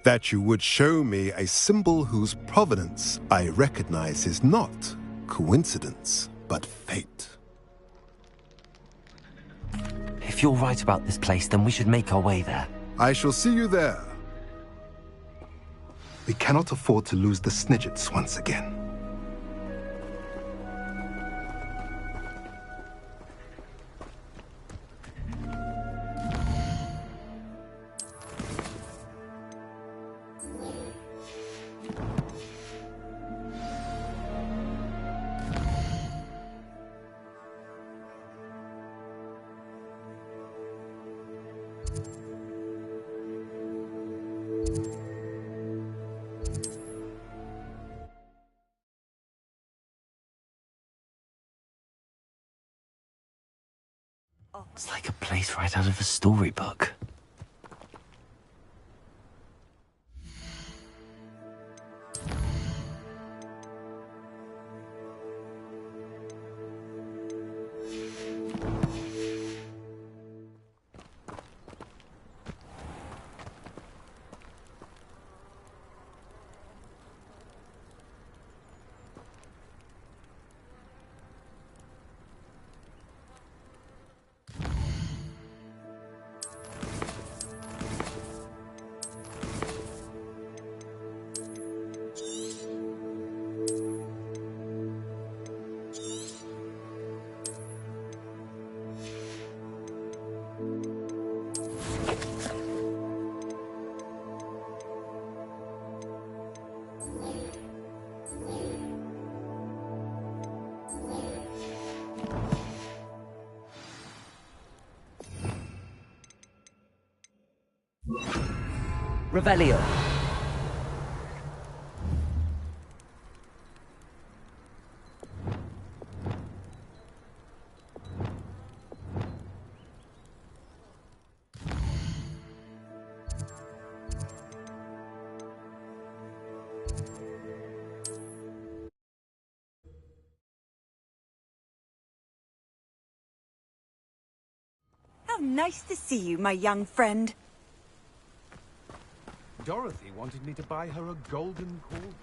That you would show me a symbol whose provenance I recognize is not coincidence, but fate. If you're right about this place, then we should make our way there. I shall see you there. We cannot afford to lose the Snidgets once again. It's like a place right out of a storybook. Revelio. nice to see you, my young friend. Dorothy wanted me to buy her a golden cauldron.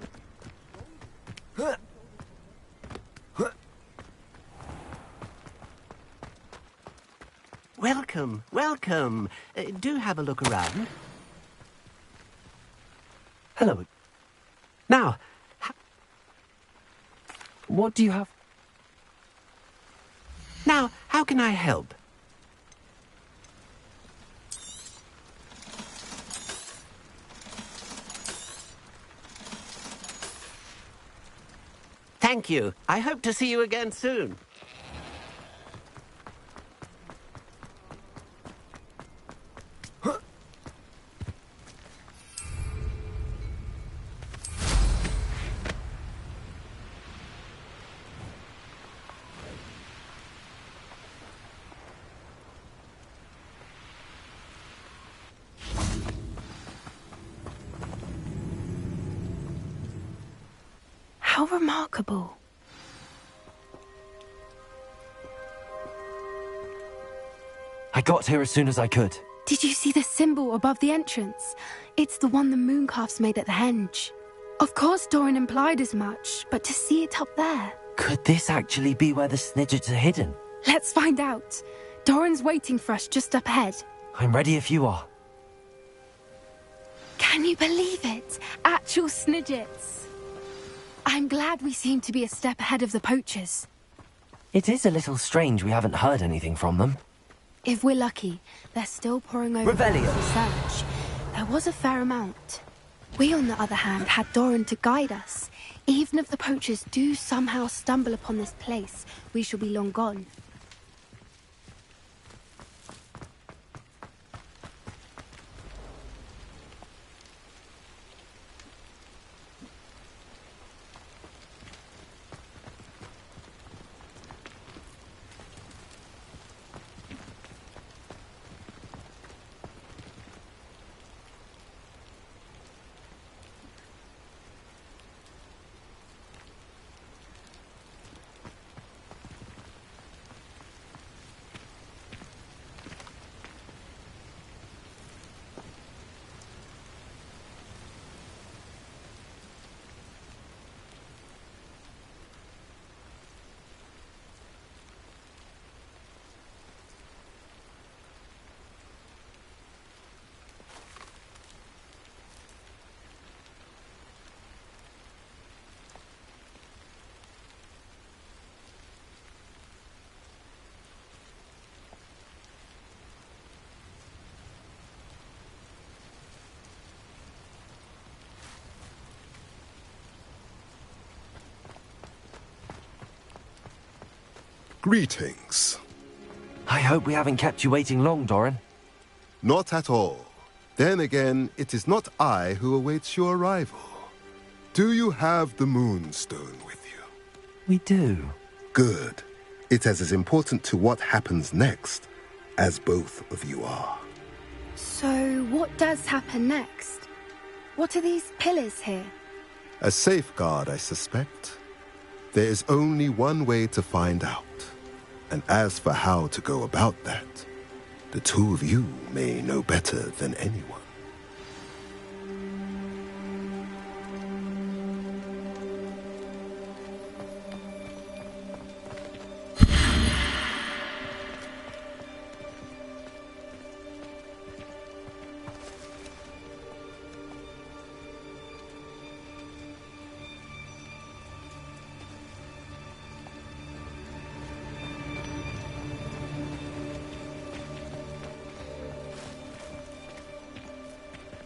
Welcome, welcome. Do have a look around. Hello. Now, what do you have? Now, how can I help? Thank you. I hope to see you again soon. How remarkable. I got here as soon as I could. Did you see the symbol above the entrance? It's the one the mooncalfs made at the henge. Of course Doran implied as much, but to see it up there... Could this actually be where the Snidgets are hidden? Let's find out. Doran's waiting for us just up ahead. I'm ready if you are. Can you believe it? Actual Snidgets. I'm glad we seem to be a step ahead of the poachers. It is a little strange we haven't heard anything from them. If we're lucky, they're still poring over Revelio. the search. There was a fair amount. We, on the other hand, had Doran to guide us. Even if the poachers do somehow stumble upon this place, we shall be long gone. Greetings. I hope we haven't kept you waiting long, Doran. Not at all. Then again, it is not I who awaits your arrival. Do you have the Moonstone with you? We do. Good. It is as important to what happens next as both of you are. So, what does happen next? What are these pillars here? A safeguard, I suspect. There is only one way to find out. And as for how to go about that, the two of you may know better than anyone.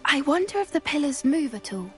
I wonder if the pillars move at all.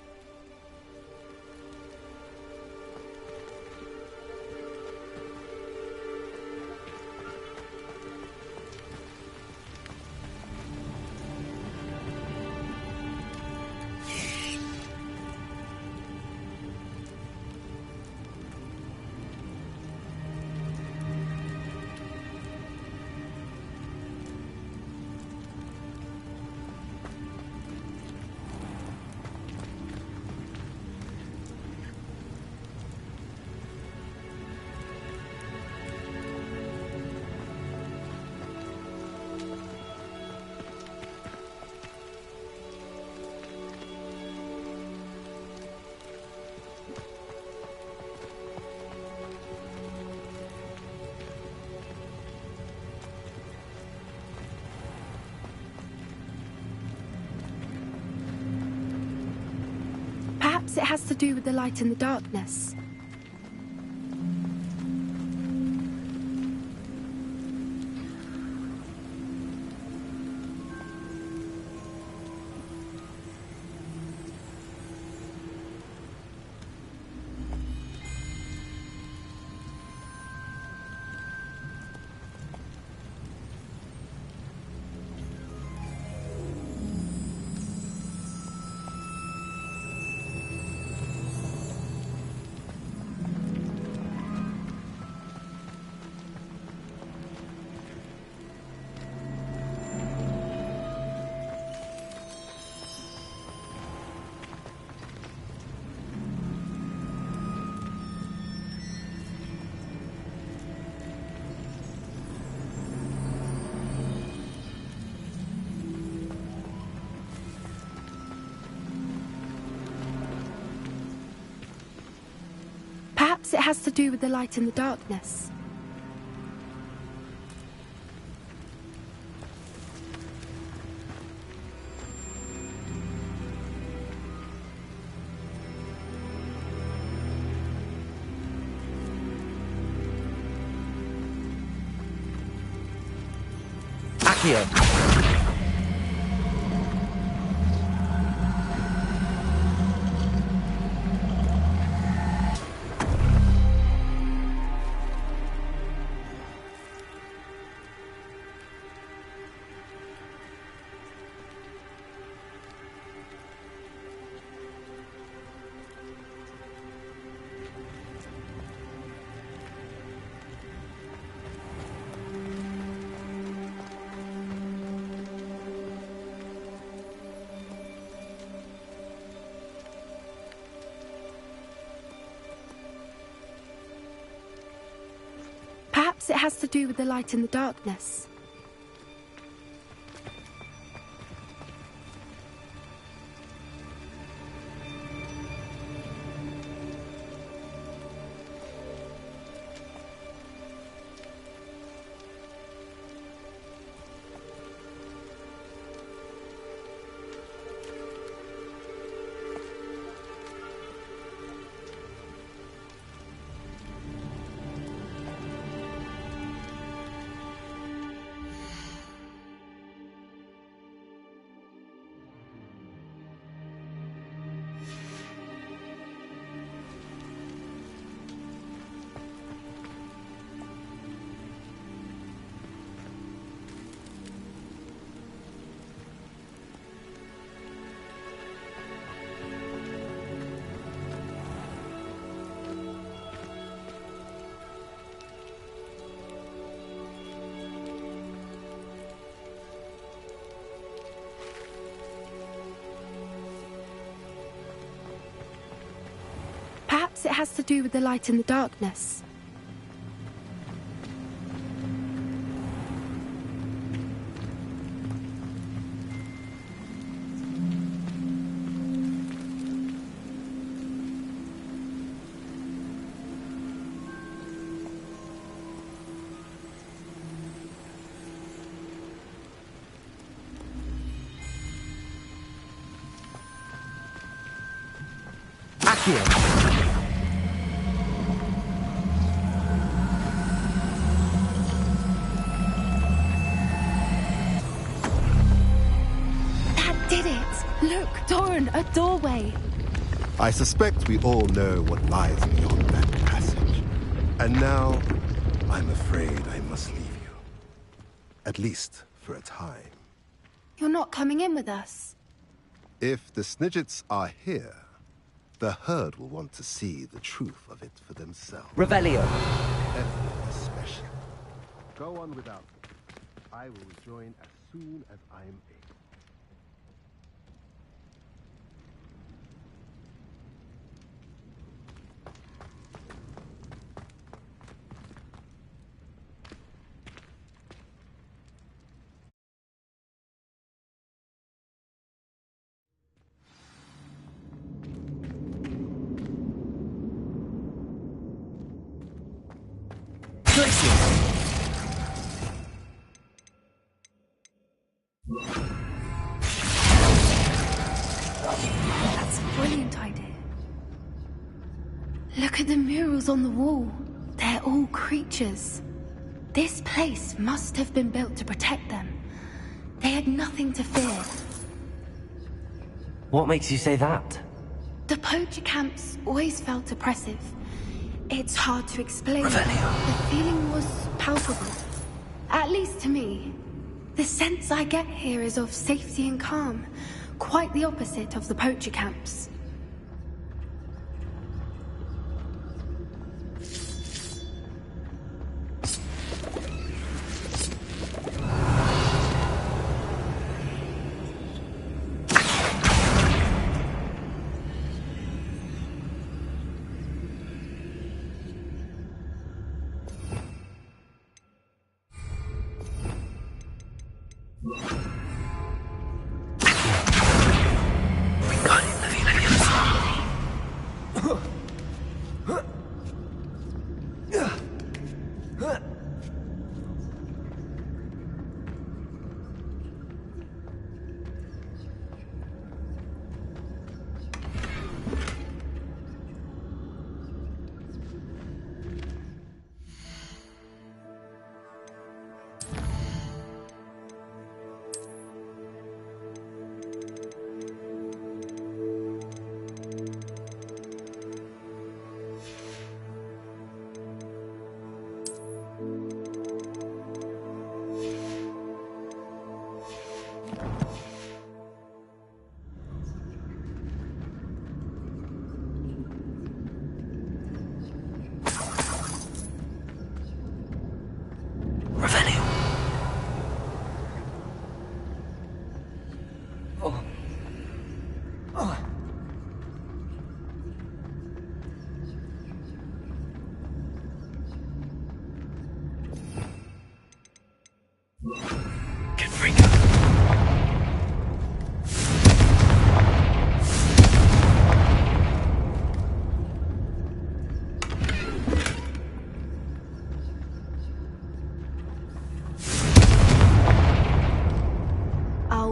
Perhaps it has to do with the light and the darkness. Perhaps it has to do with the light and the darkness. Accio! Perhaps it has to do with the light and the darkness. Perhaps it has to do with the light and the darkness. That did it! Look, Doran, a doorway. I suspect we all know what lies beyond that passage. And now, I'm afraid I must leave you. At least for a time. You're not coming in with us. If the Snidgets are here, the herd will want to see the truth of it for themselves. Revelio. Everyone especially. Go on without me. I will rejoin as soon as I am able. That's a brilliant idea. the murals on the wall, they're all creatures. This place must have been built to protect them. They had nothing to fear. What makes you say that? The poacher camps always felt oppressive. It's hard to explain. The feeling was palpable. At least to me. The sense I get here is of safety and calm. Quite the opposite of the poacher camps.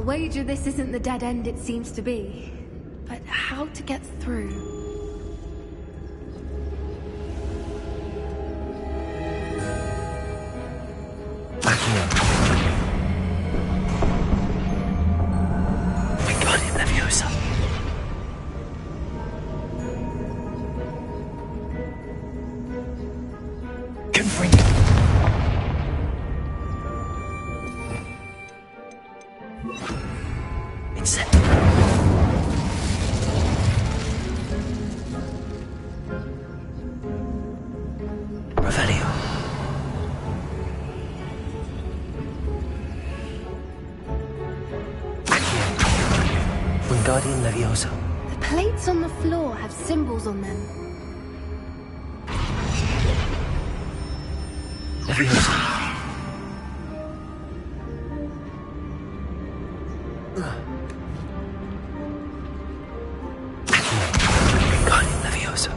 Wager this isn't the dead end it seems to be. But how to get through? Wingardium Leviosa. Confringo. Wingardium Leviosa. The plates on the floor have symbols on them. Leviosa. Wingardium Leviosa.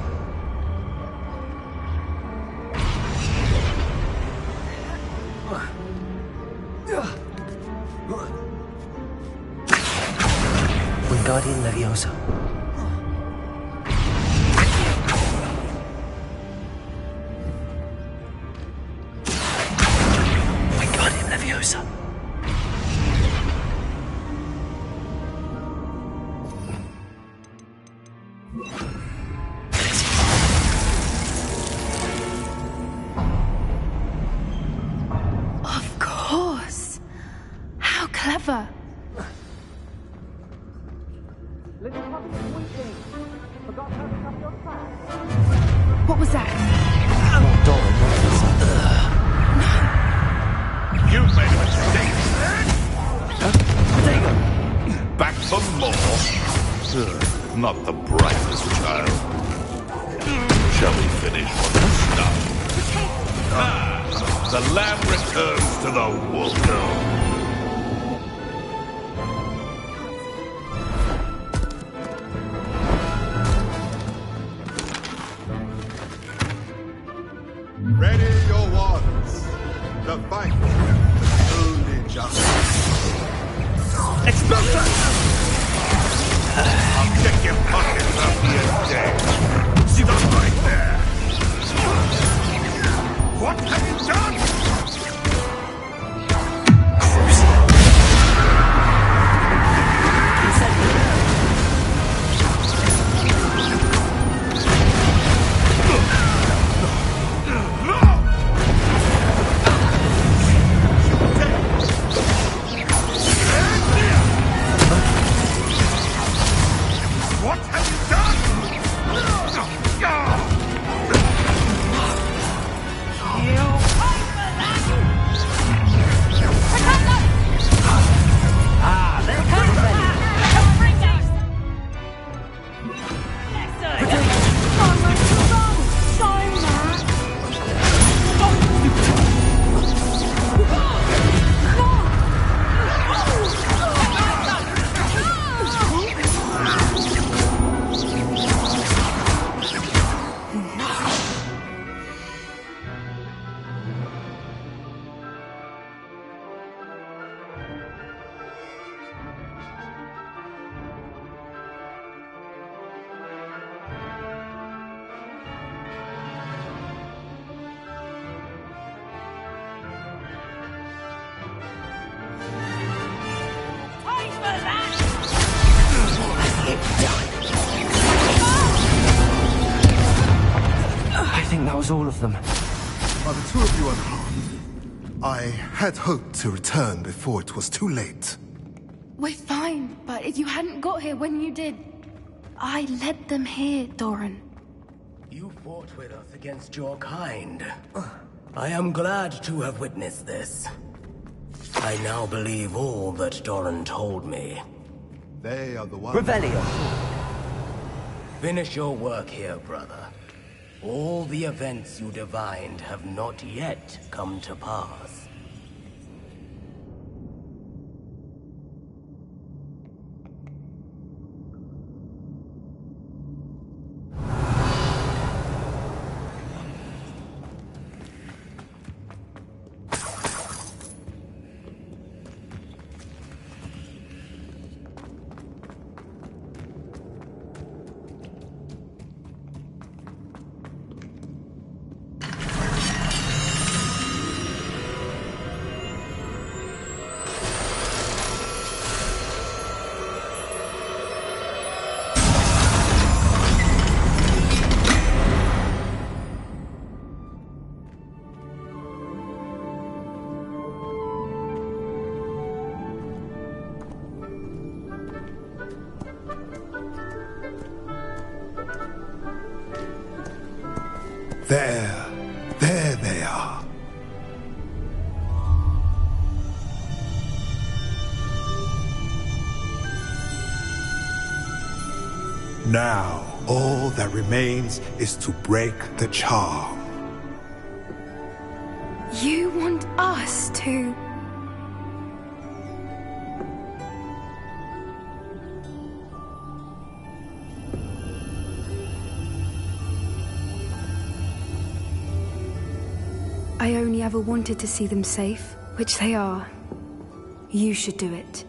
Wingardium Leviosa. Wingardium Leviosa. Of course. How clever. What was that? You made a mistake. Back for more? Not the brightest child. Shall we finish what we started? The lamb returns to the wolf. Ready your wands. The fight is only just. Explosion! I'll check your pockets up here, Jay. See those right there? What have you done? All of them. Are the two of you unharmed? I had hoped to return before it was too late. We're fine, but if you hadn't got here when you did, I led them here, Doran. You fought with us against your kind. I am glad to have witnessed this. I now believe all that Doran told me. They are the ones... Revelio! Finish your work here, brother. All the events you divined have not yet come to pass. There they are. Now, all that remains is to break the charm. You want us to... I only ever wanted to see them safe, which they are. You should do it.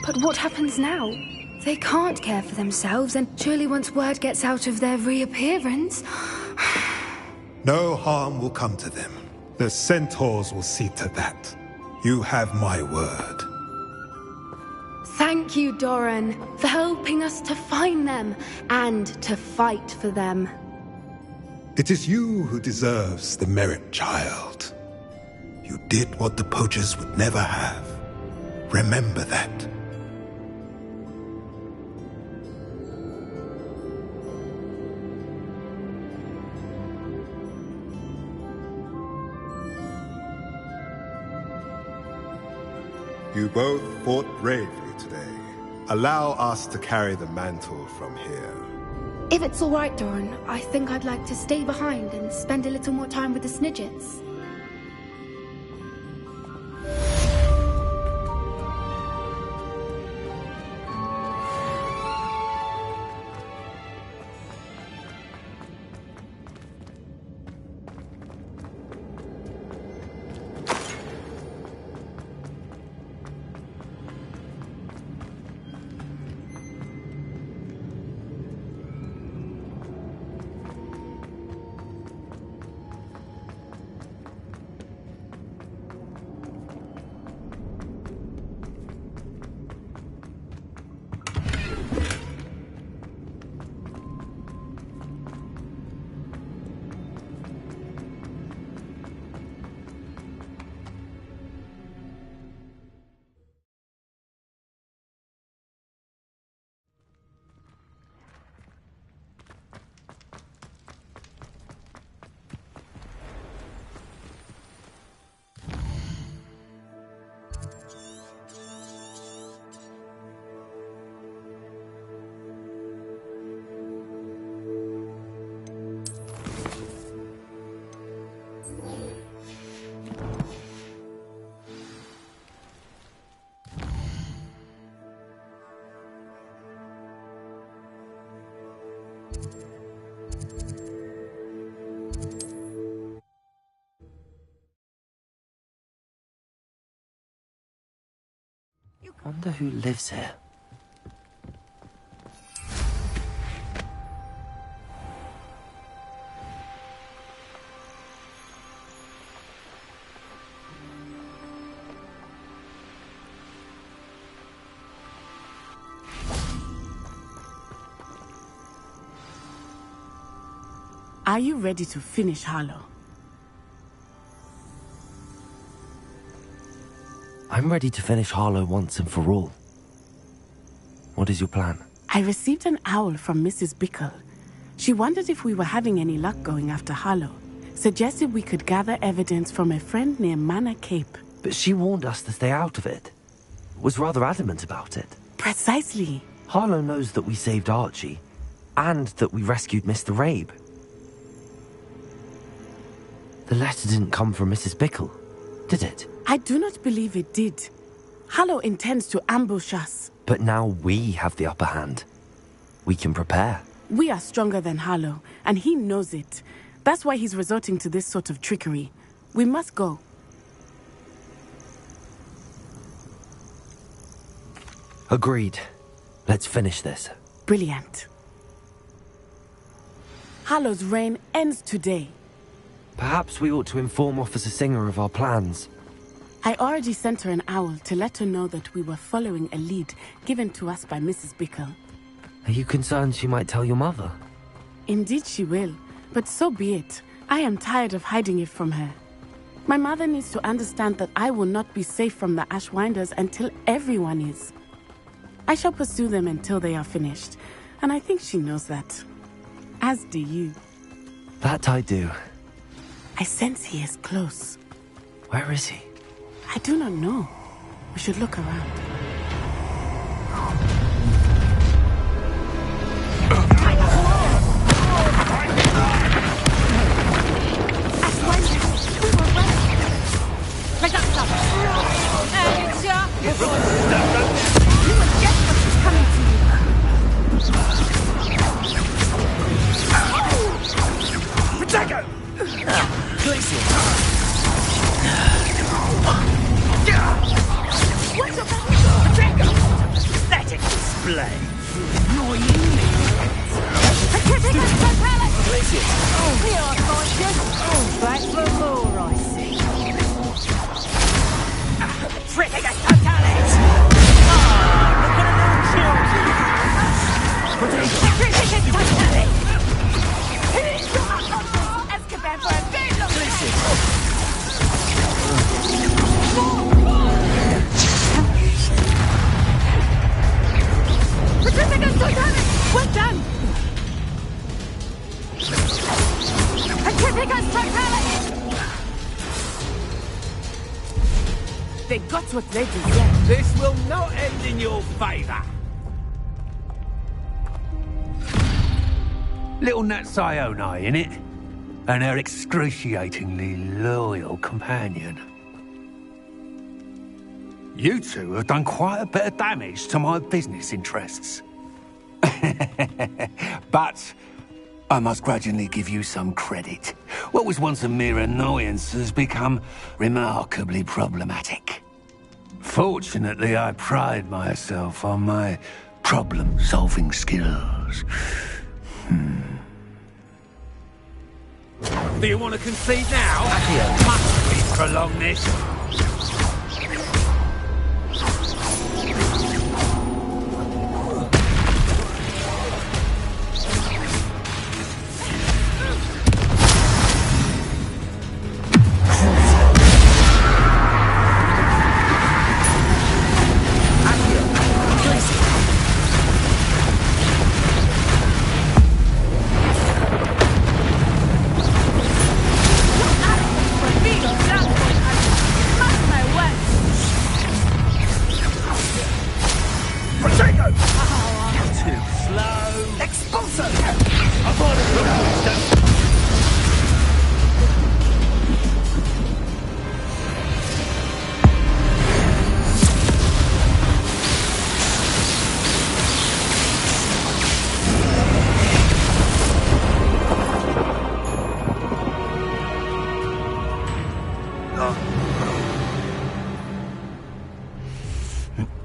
But what happens now? They can't care for themselves, and surely once word gets out of their reappearance... No harm will come to them. The centaurs will see to that. You have my word. Thank you, Doran, for helping us to find them, and to fight for them. It is you who deserves the merit, child. You did what the poachers would never have. Remember that. You both fought bravely today. Allow us to carry the mantle from here. If it's all right, Doran, I think I'd like to stay behind and spend a little more time with the Snidgets. Wonder who lives here. Are you ready to finish Harlow? I'm ready to finish Harlow once and for all. What is your plan? I received an owl from Mrs. Bickle. She wondered if we were having any luck going after Harlow. Suggested we could gather evidence from a friend near Manor Cape. But she warned us to stay out of it. Was rather adamant about it. Precisely. Harlow knows that we saved Archie, and that we rescued Mr. Rabe. The letter didn't come from Mrs. Bickle, did it? I do not believe it did. Harlow intends to ambush us. But now we have the upper hand. We can prepare. We are stronger than Harlow, and he knows it. That's why he's resorting to this sort of trickery. We must go. Agreed. Let's finish this. Brilliant. Harlow's reign ends today. Perhaps we ought to inform Officer Singer of our plans. I already sent her an owl to let her know that we were following a lead given to us by Mrs. Bickle. Are you concerned she might tell your mother? Indeed she will, but so be it. I am tired of hiding it from her. My mother needs to understand that I will not be safe from the Ashwinders until everyone is. I shall pursue them until they are finished, and I think she knows that. As do you. That I do. I sense he is close. Where is he? I do not know. We should look around. They got what they deserve. This will not end in your favor. Little Natsai Onai, innit? And her excruciatingly loyal companion. You two have done quite a bit of damage to my business interests. But I must grudgingly give you some credit. What was once a mere annoyance has become remarkably problematic. Fortunately, I pride myself on my problem-solving skills. Do you want to concede now? Must we prolong this?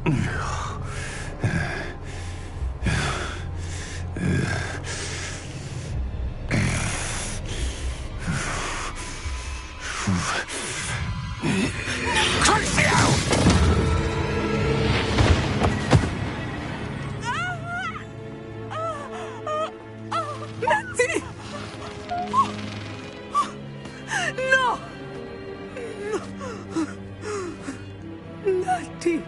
Natty! No! Natty!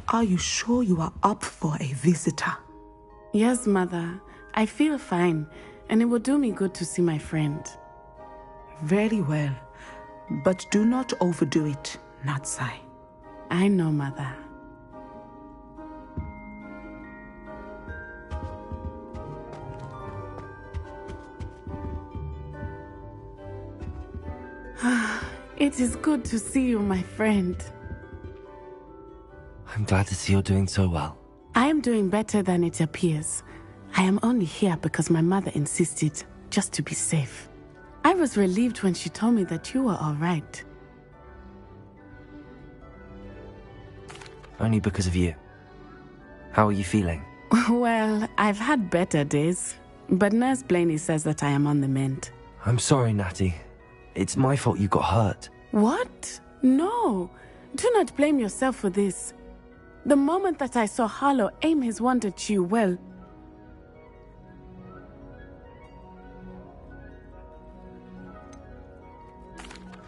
Are you sure you are up for a visitor? Yes, Mother. I feel fine, and it will do me good to see my friend. Very well. But do not overdo it, Natsai. I know, Mother. It is good to see you, my friend. I'm glad to see you're doing so well. I am doing better than it appears. I am only here because my mother insisted, just to be safe. I was relieved when she told me that you were all right. Only because of you. How are you feeling? Well, I've had better days, but Nurse Blaney says that I am on the mend. I'm sorry, Natty. It's my fault you got hurt. What? No. Do not blame yourself for this. The moment that I saw Harlow aim his wand at you, well...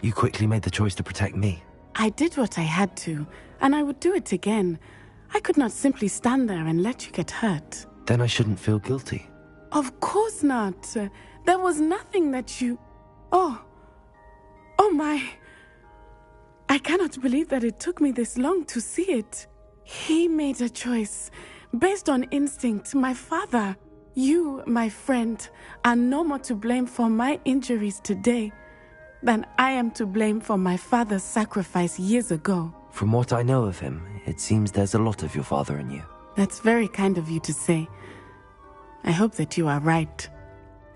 You quickly made the choice to protect me. I did what I had to, and I would do it again. I could not simply stand there and let you get hurt. Then I shouldn't feel guilty. Of course not. There was nothing that you... Oh my... I cannot believe that it took me this long to see it. He made a choice. Based on instinct, my father. You, my friend, are no more to blame for my injuries today than I am to blame for my father's sacrifice years ago. From what I know of him, it seems there's a lot of your father in you. That's very kind of you to say. I hope that you are right.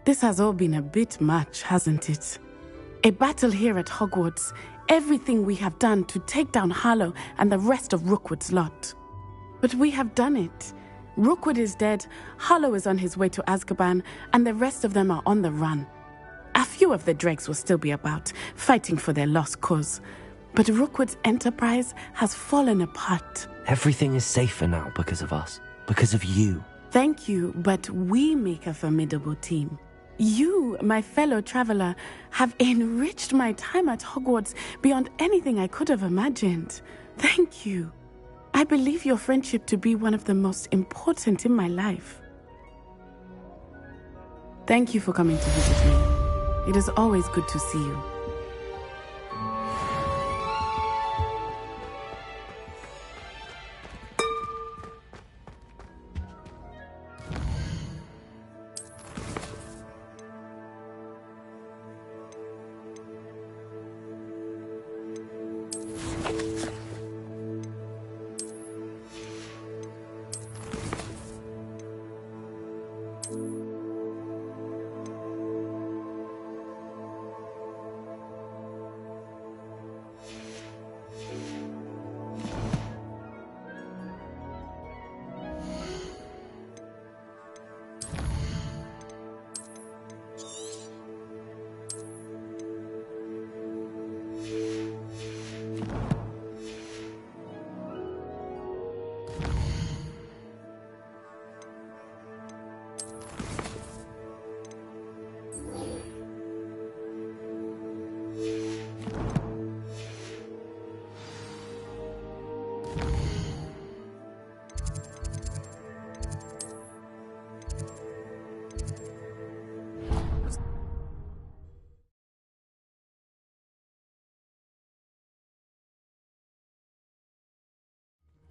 This has all been a bit much, hasn't it? A battle here at Hogwarts, everything we have done to take down Harlow and the rest of Rookwood's lot. But we have done it. Rookwood is dead, Harlow is on his way to Azkaban, and the rest of them are on the run. A few of the dregs will still be about, fighting for their lost cause. But Rookwood's enterprise has fallen apart. Everything is safer now because of us. Because of you. Thank you, but we make a formidable team. You, my fellow traveler, have enriched my time at Hogwarts beyond anything I could have imagined. Thank you. I believe your friendship to be one of the most important in my life. Thank you for coming to visit me. It is always good to see you.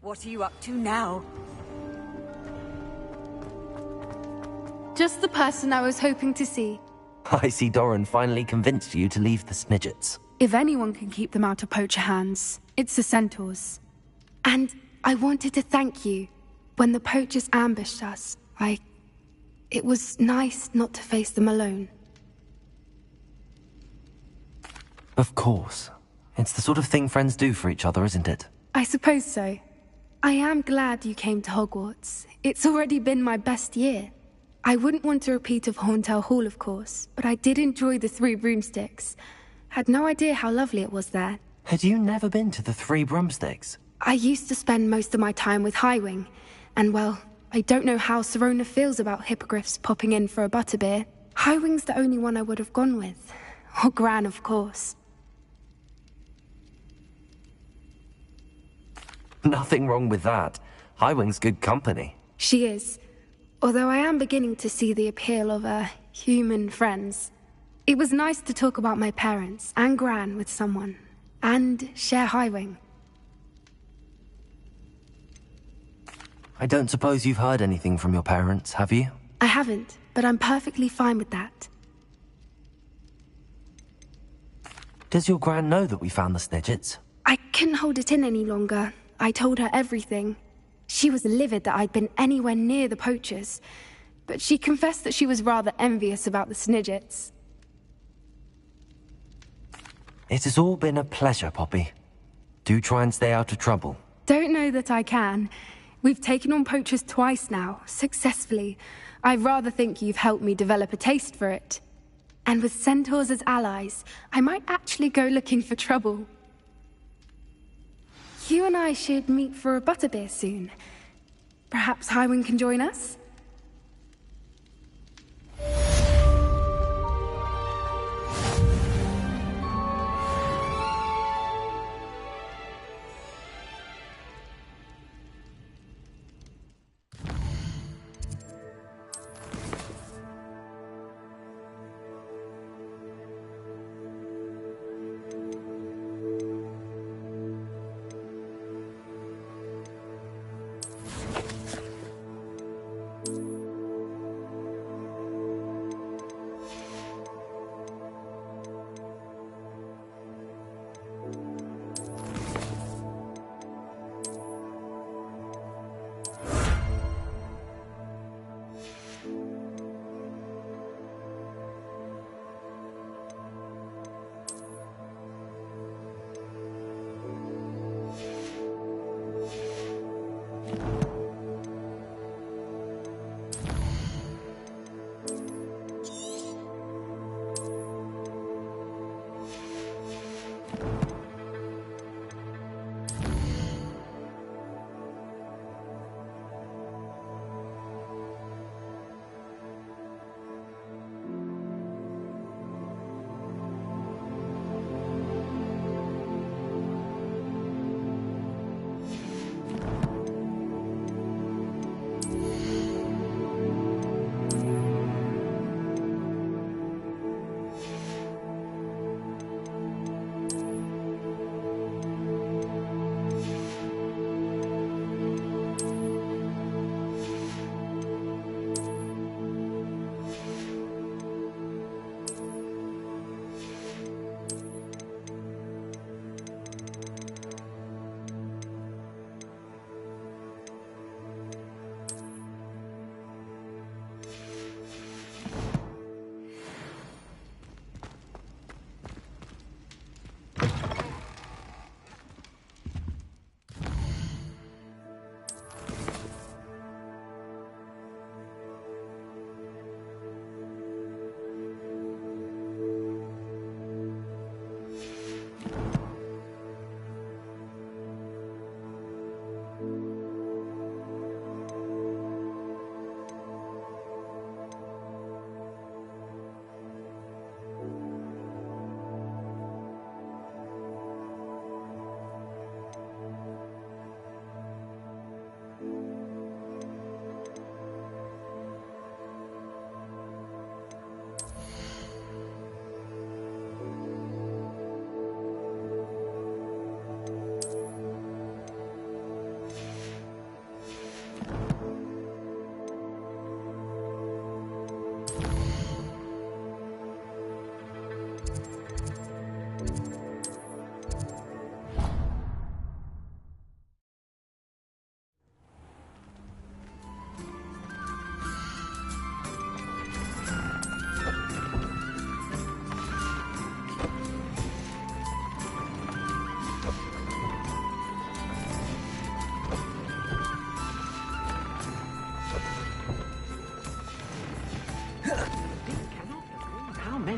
What are you up to now? just the person I was hoping to see. I see Doran finally convinced you to leave the Snidgets. If anyone can keep them out of poacher hands, it's the centaurs. And I wanted to thank you. When the poachers ambushed us, it was nice not to face them alone. Of course. It's the sort of thing friends do for each other, isn't it? I suppose so. I am glad you came to Hogwarts. It's already been my best year. I wouldn't want a repeat of Horntail Hall, of course, but I did enjoy the Three Broomsticks. Had no idea how lovely it was there. Had you never been to the Three Broomsticks? I used to spend most of my time with Highwing, and well, I don't know how Serona feels about hippogriffs popping in for a butterbeer. Highwing's the only one I would have gone with. Or Gran, of course. Nothing wrong with that. Highwing's good company. She is. Although I am beginning to see the appeal of, human friends. It was nice to talk about my parents and Gran with someone. And share Highwing. I don't suppose you've heard anything from your parents, have you? I haven't, but I'm perfectly fine with that. Does your Gran know that we found the Snidgets? I couldn't hold it in any longer. I told her everything. She was livid that I'd been anywhere near the poachers, but she confessed that she was rather envious about the Snidgets. It has all been a pleasure, Poppy. Do try and stay out of trouble. Don't know that I can. We've taken on poachers twice now, successfully. I rather think you've helped me develop a taste for it. And with centaurs as allies, I might actually go looking for trouble. You and I should meet for a butterbeer soon. Perhaps Highwing can join us?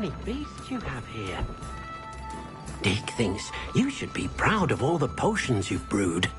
many beasts you have here. Dick thinks you should be proud of all the potions you've brewed.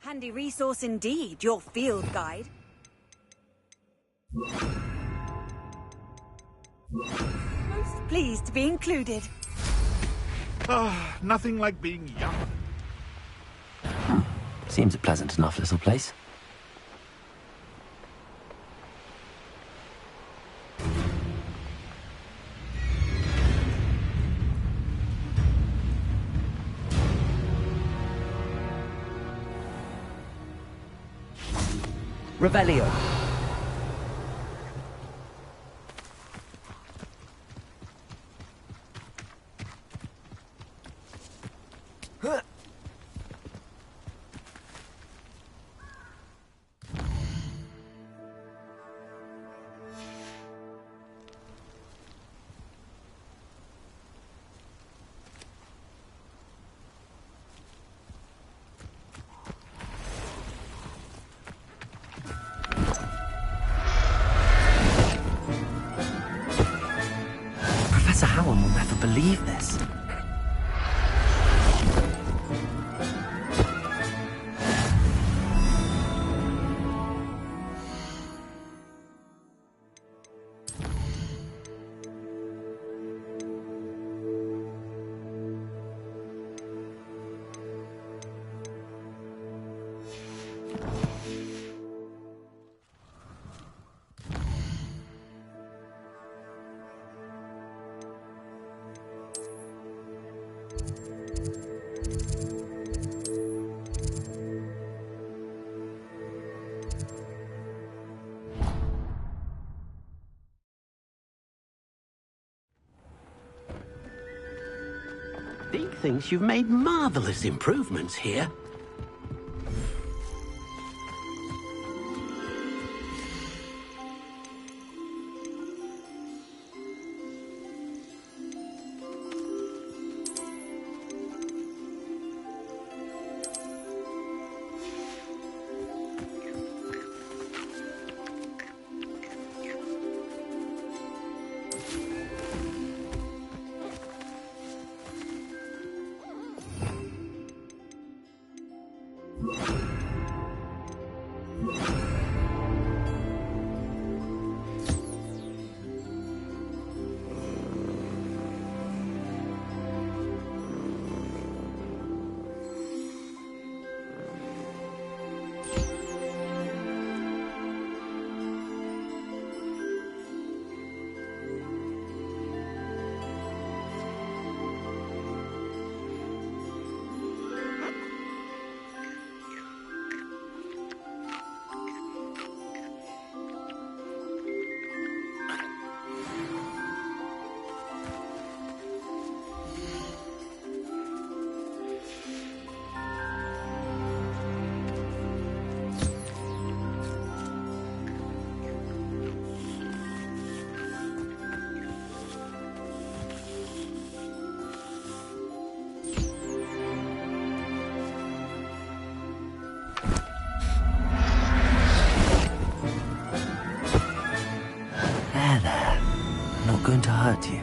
Handy resource indeed, your field guide. Most pleased to be included. Ah, nothing like being young. Seems a pleasant enough little place. Revelio. Howard will never believe this. Deke thinks you've made marvelous improvements here. Going to hurt you.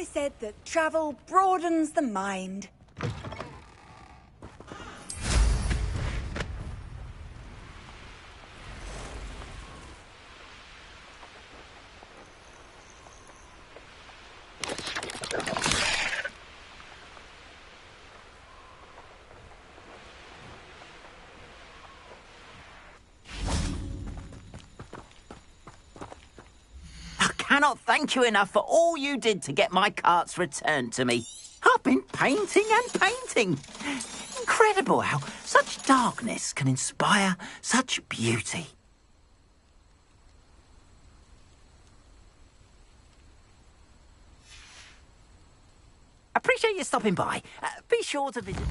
always said that travel broadens the mind. I cannot thank you enough for all you did to get my carts returned to me. I've been painting and painting. Incredible how such darkness can inspire such beauty. Appreciate you stopping by. Be sure to visit...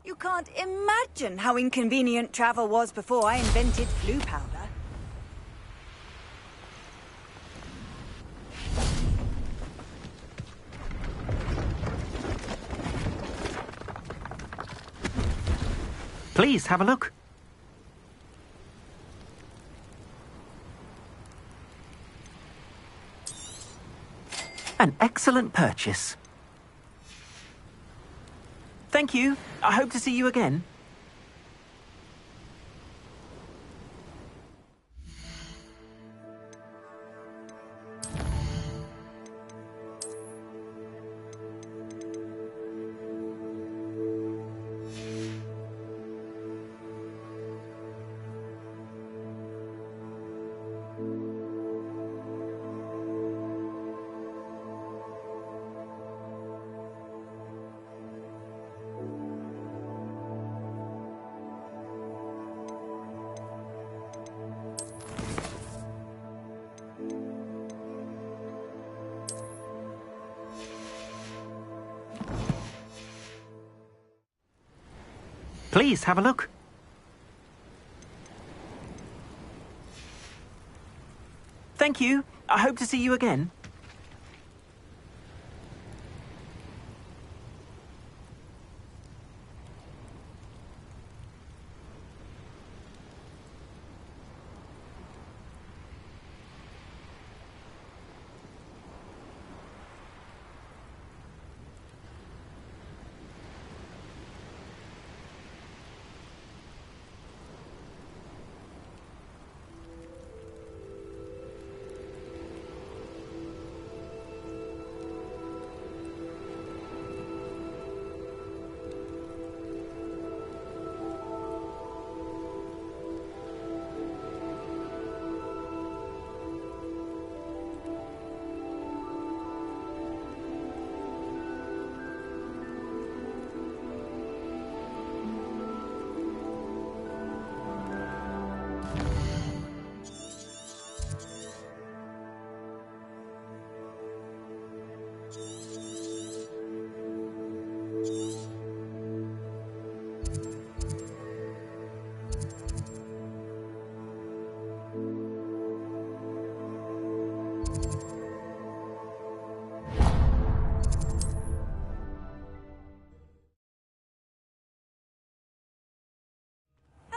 You can't imagine how inconvenient travel was before I invented flue powder. Please, have a look. An excellent purchase. Thank you. I hope to see you again. Please, have a look. Thank you. I hope to see you again.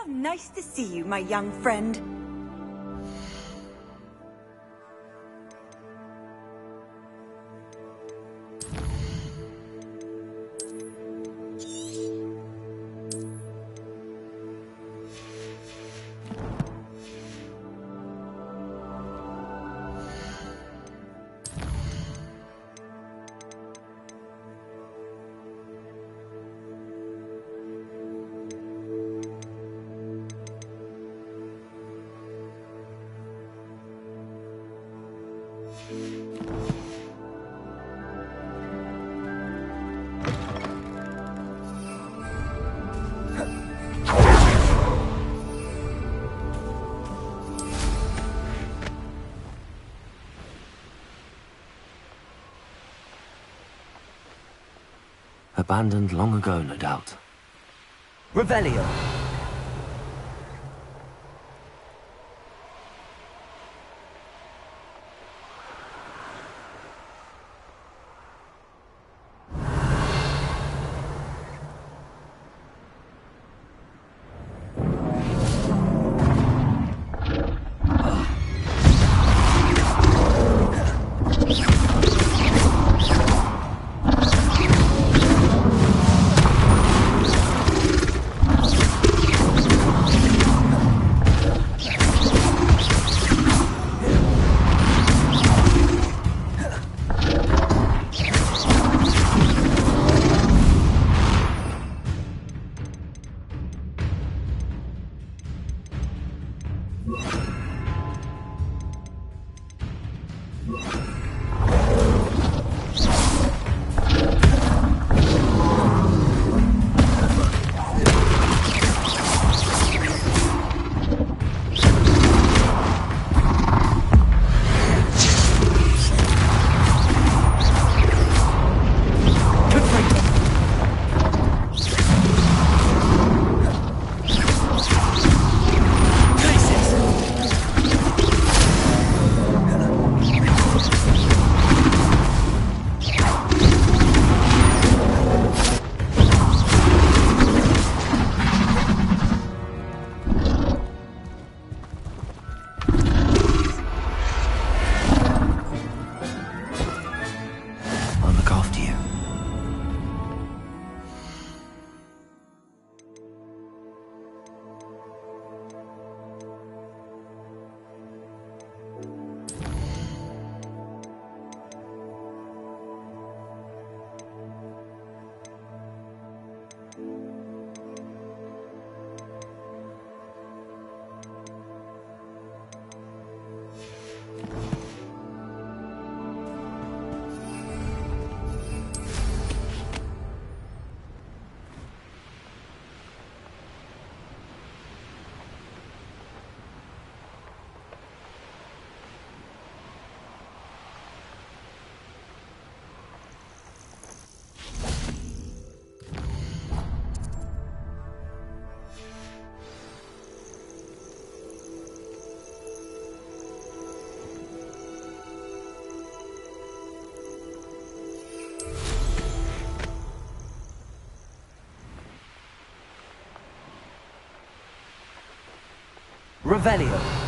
How nice to see you, my young friend. Abandoned long ago, no doubt. Revelio. Revelio.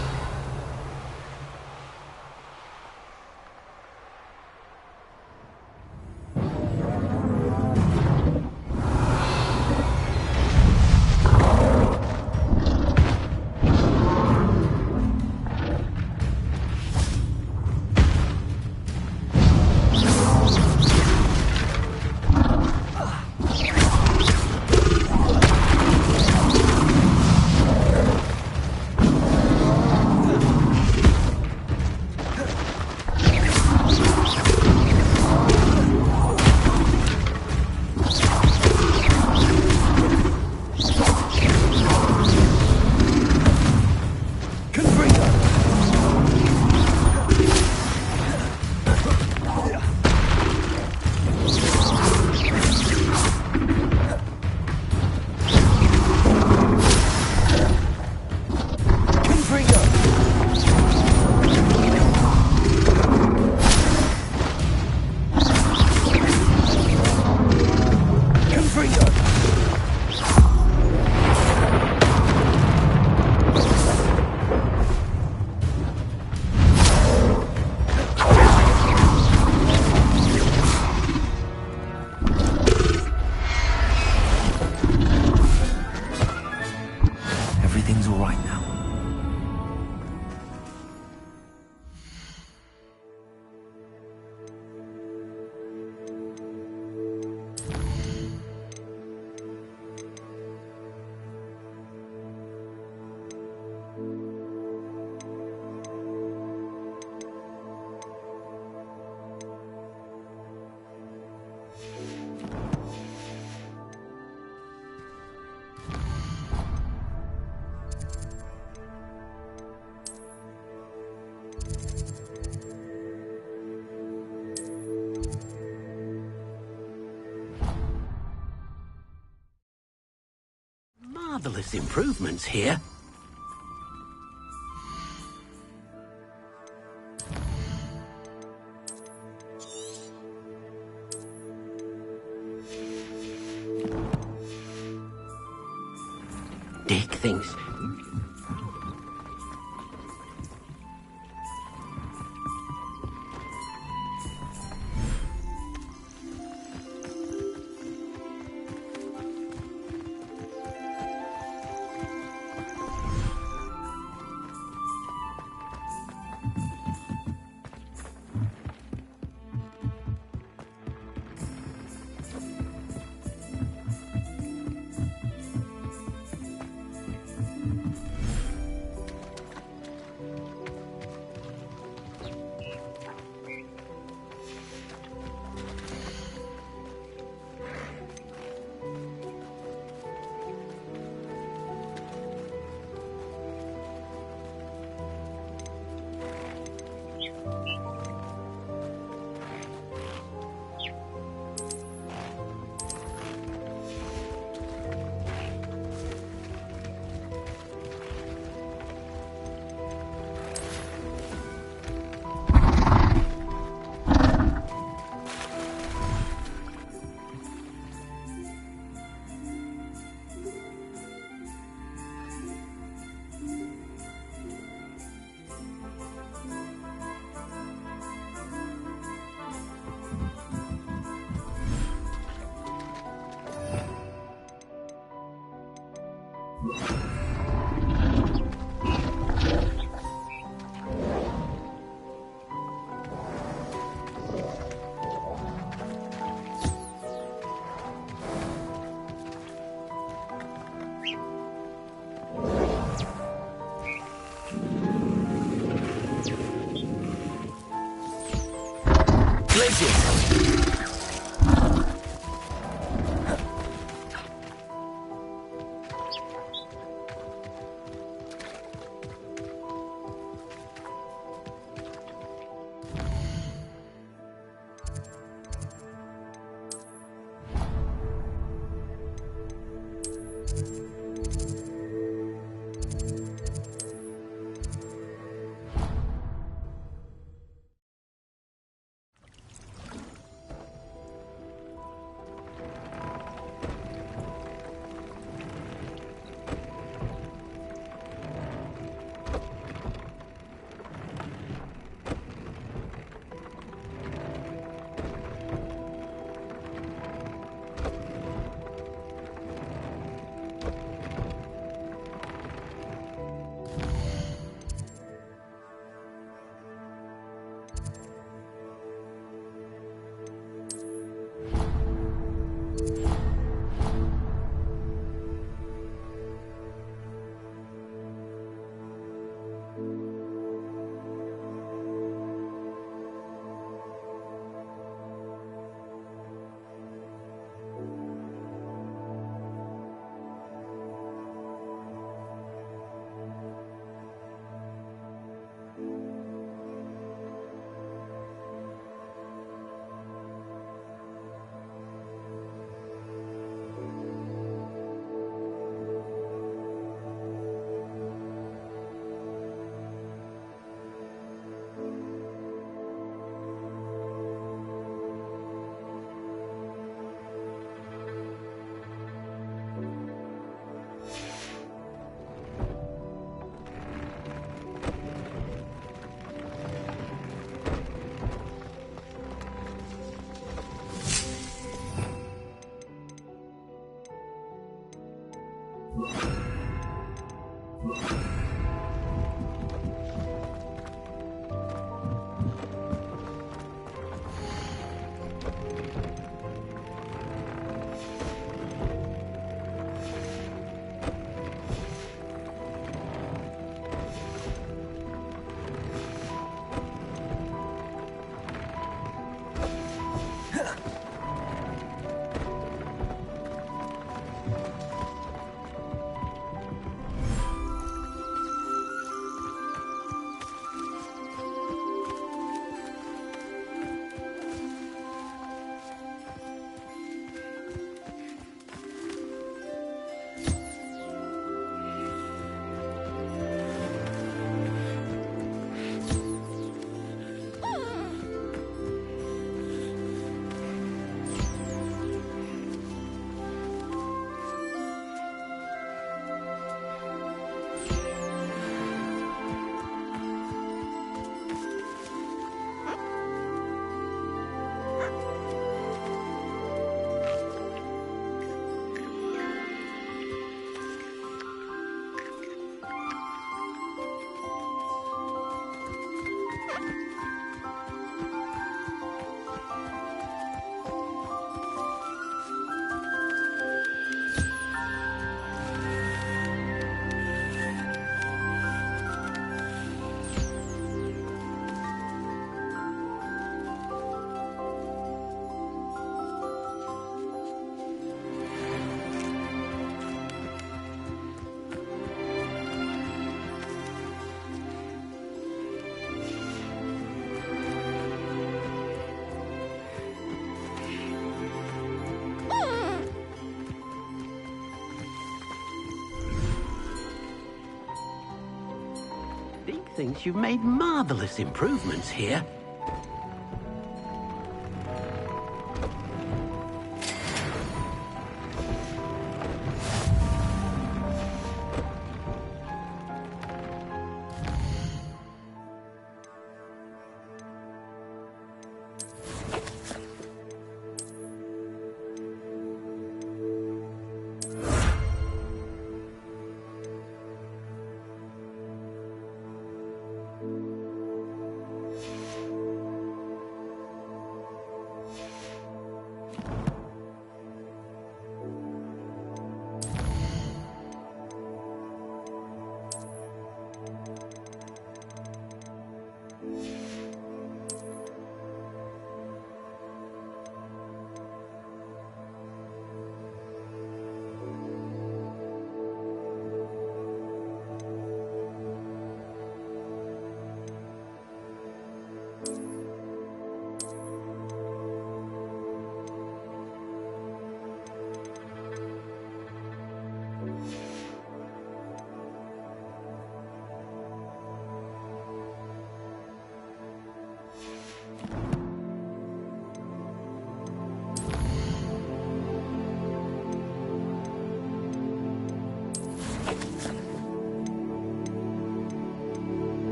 everything's all right now. Marvelous improvements here. Dick thinks... Thinks you've made marvelous improvements here.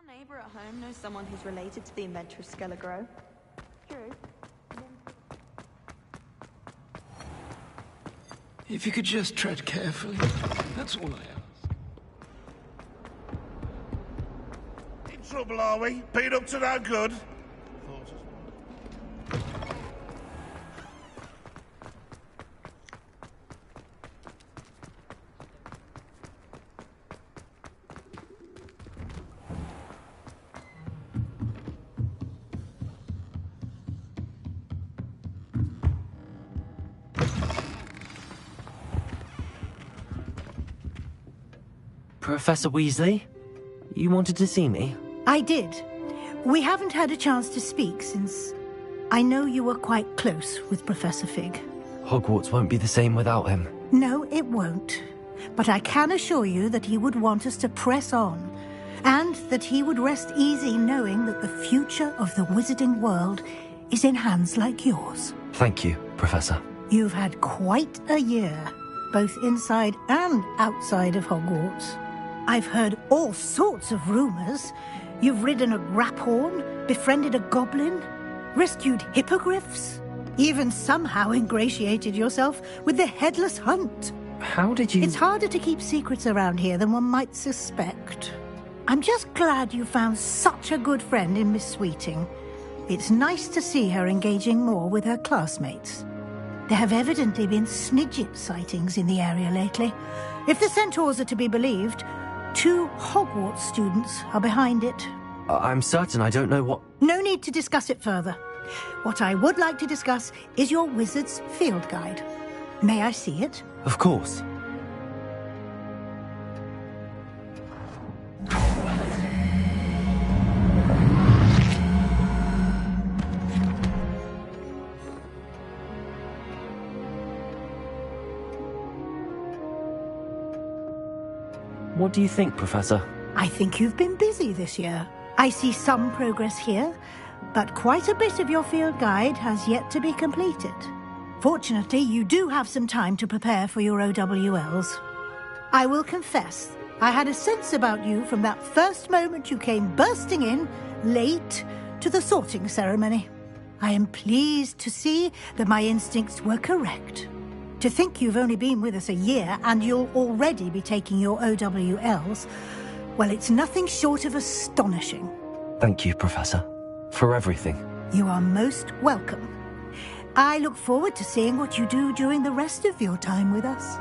Our neighbour at home knows someone who's related to the inventor of Skelegro. True. If you could just tread carefully, that's all I ask. In trouble, are we? Been up to no good? Professor Weasley? You wanted to see me? I did. We haven't had a chance to speak since I know you were quite close with Professor Fig. Hogwarts won't be the same without him. No, it won't. But I can assure you that he would want us to press on, and that he would rest easy knowing that the future of the wizarding world is in hands like yours. Thank you, Professor. You've had quite a year, both inside and outside of Hogwarts. I've heard all sorts of rumors. You've ridden a Graphorn, befriended a goblin, rescued hippogriffs, even somehow ingratiated yourself with the Headless Hunt. How did you... It's harder to keep secrets around here than one might suspect. I'm just glad you found such a good friend in Miss Sweeting. It's nice to see her engaging more with her classmates. There have evidently been Snidget sightings in the area lately. If the centaurs are to be believed, 2 Hogwarts students are behind it. I'm certain I don't know what... No need to discuss it further. What I would like to discuss is your wizard's field guide. May I see it? Of course. What do you think, Professor? I think you've been busy this year. I see some progress here, but quite a bit of your field guide has yet to be completed. Fortunately, you do have some time to prepare for your OWLs. I will confess, I had a sense about you from that first moment you came bursting in, late, to the sorting ceremony. I am pleased to see that my instincts were correct. To think you've only been with us a year and you'll already be taking your OWLs, well, it's nothing short of astonishing. Thank you, Professor, for everything. You are most welcome. I look forward to seeing what you do during the rest of your time with us.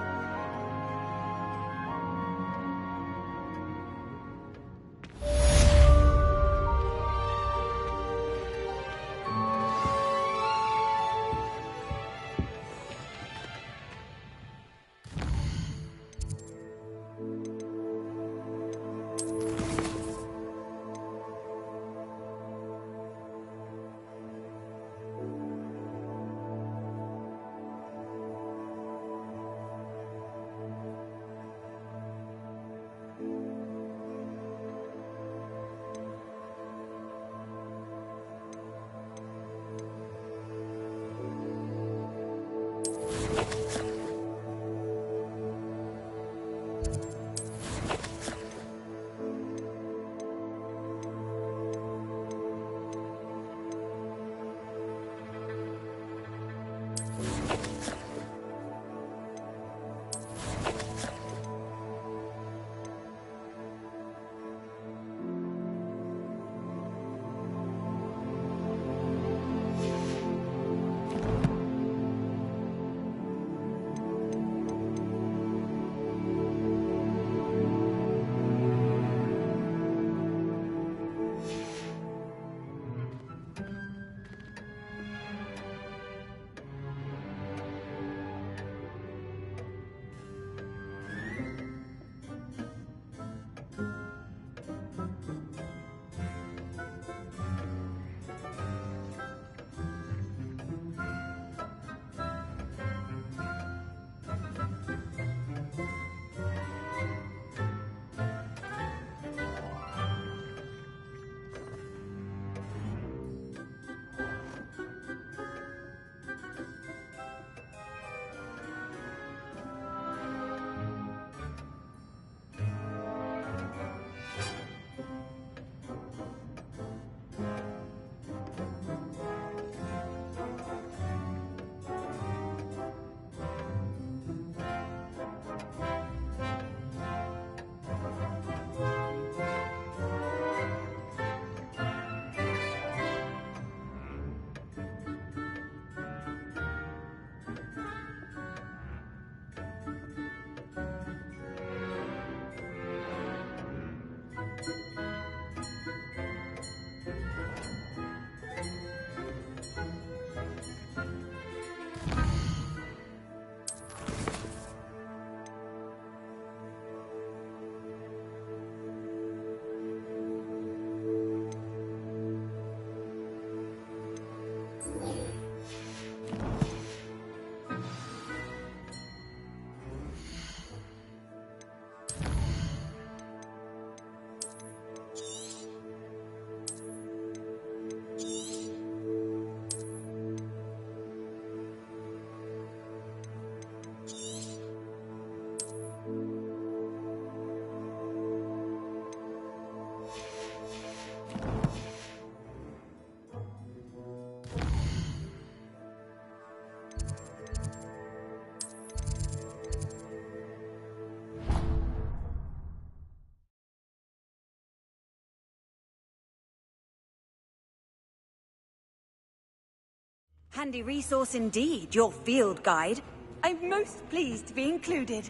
Handy resource indeed, your field guide. I'm most pleased to be included.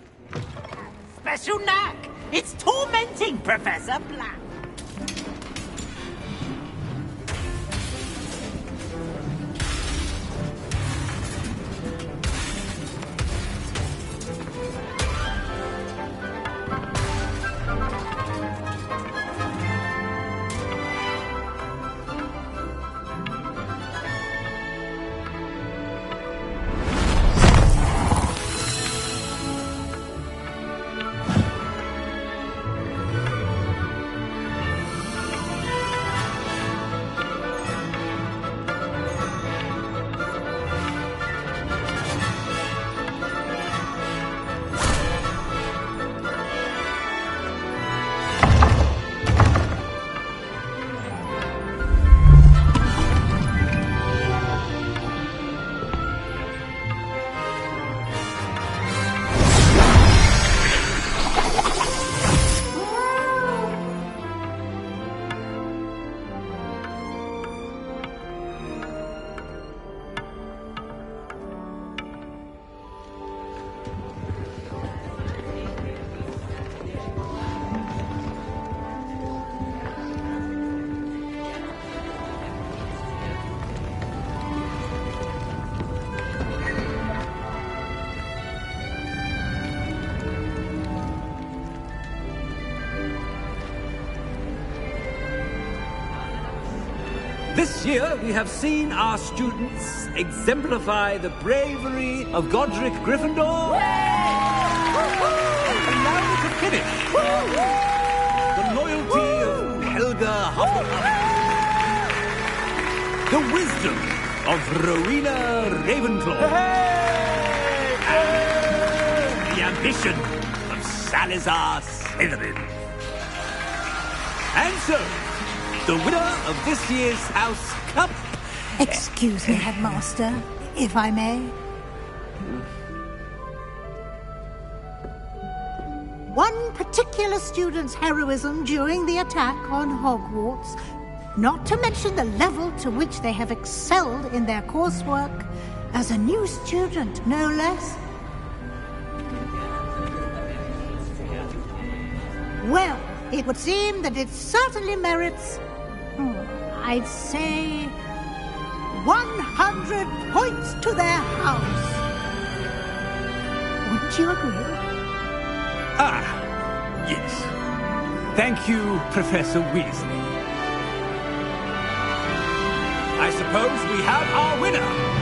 Special knack! It's tormenting Professor Black! This year, we have seen our students exemplify the bravery of Godric Gryffindor. And now we can finish. The loyalty of Helga Hufflepuff. The wisdom of Rowena Ravenclaw. And the ambition of Salazar Slytherin. And so, the winner of this year's House Cup... Excuse me, Headmaster, if I may. One particular student's heroism during the attack on Hogwarts, not to mention the level to which they have excelled in their coursework, as a new student, no less. Well, it would seem that it certainly merits... I'd say 100 points to their house. Wouldn't you agree? Ah, yes. Thank you, Professor Weasley. I suppose we have our winner.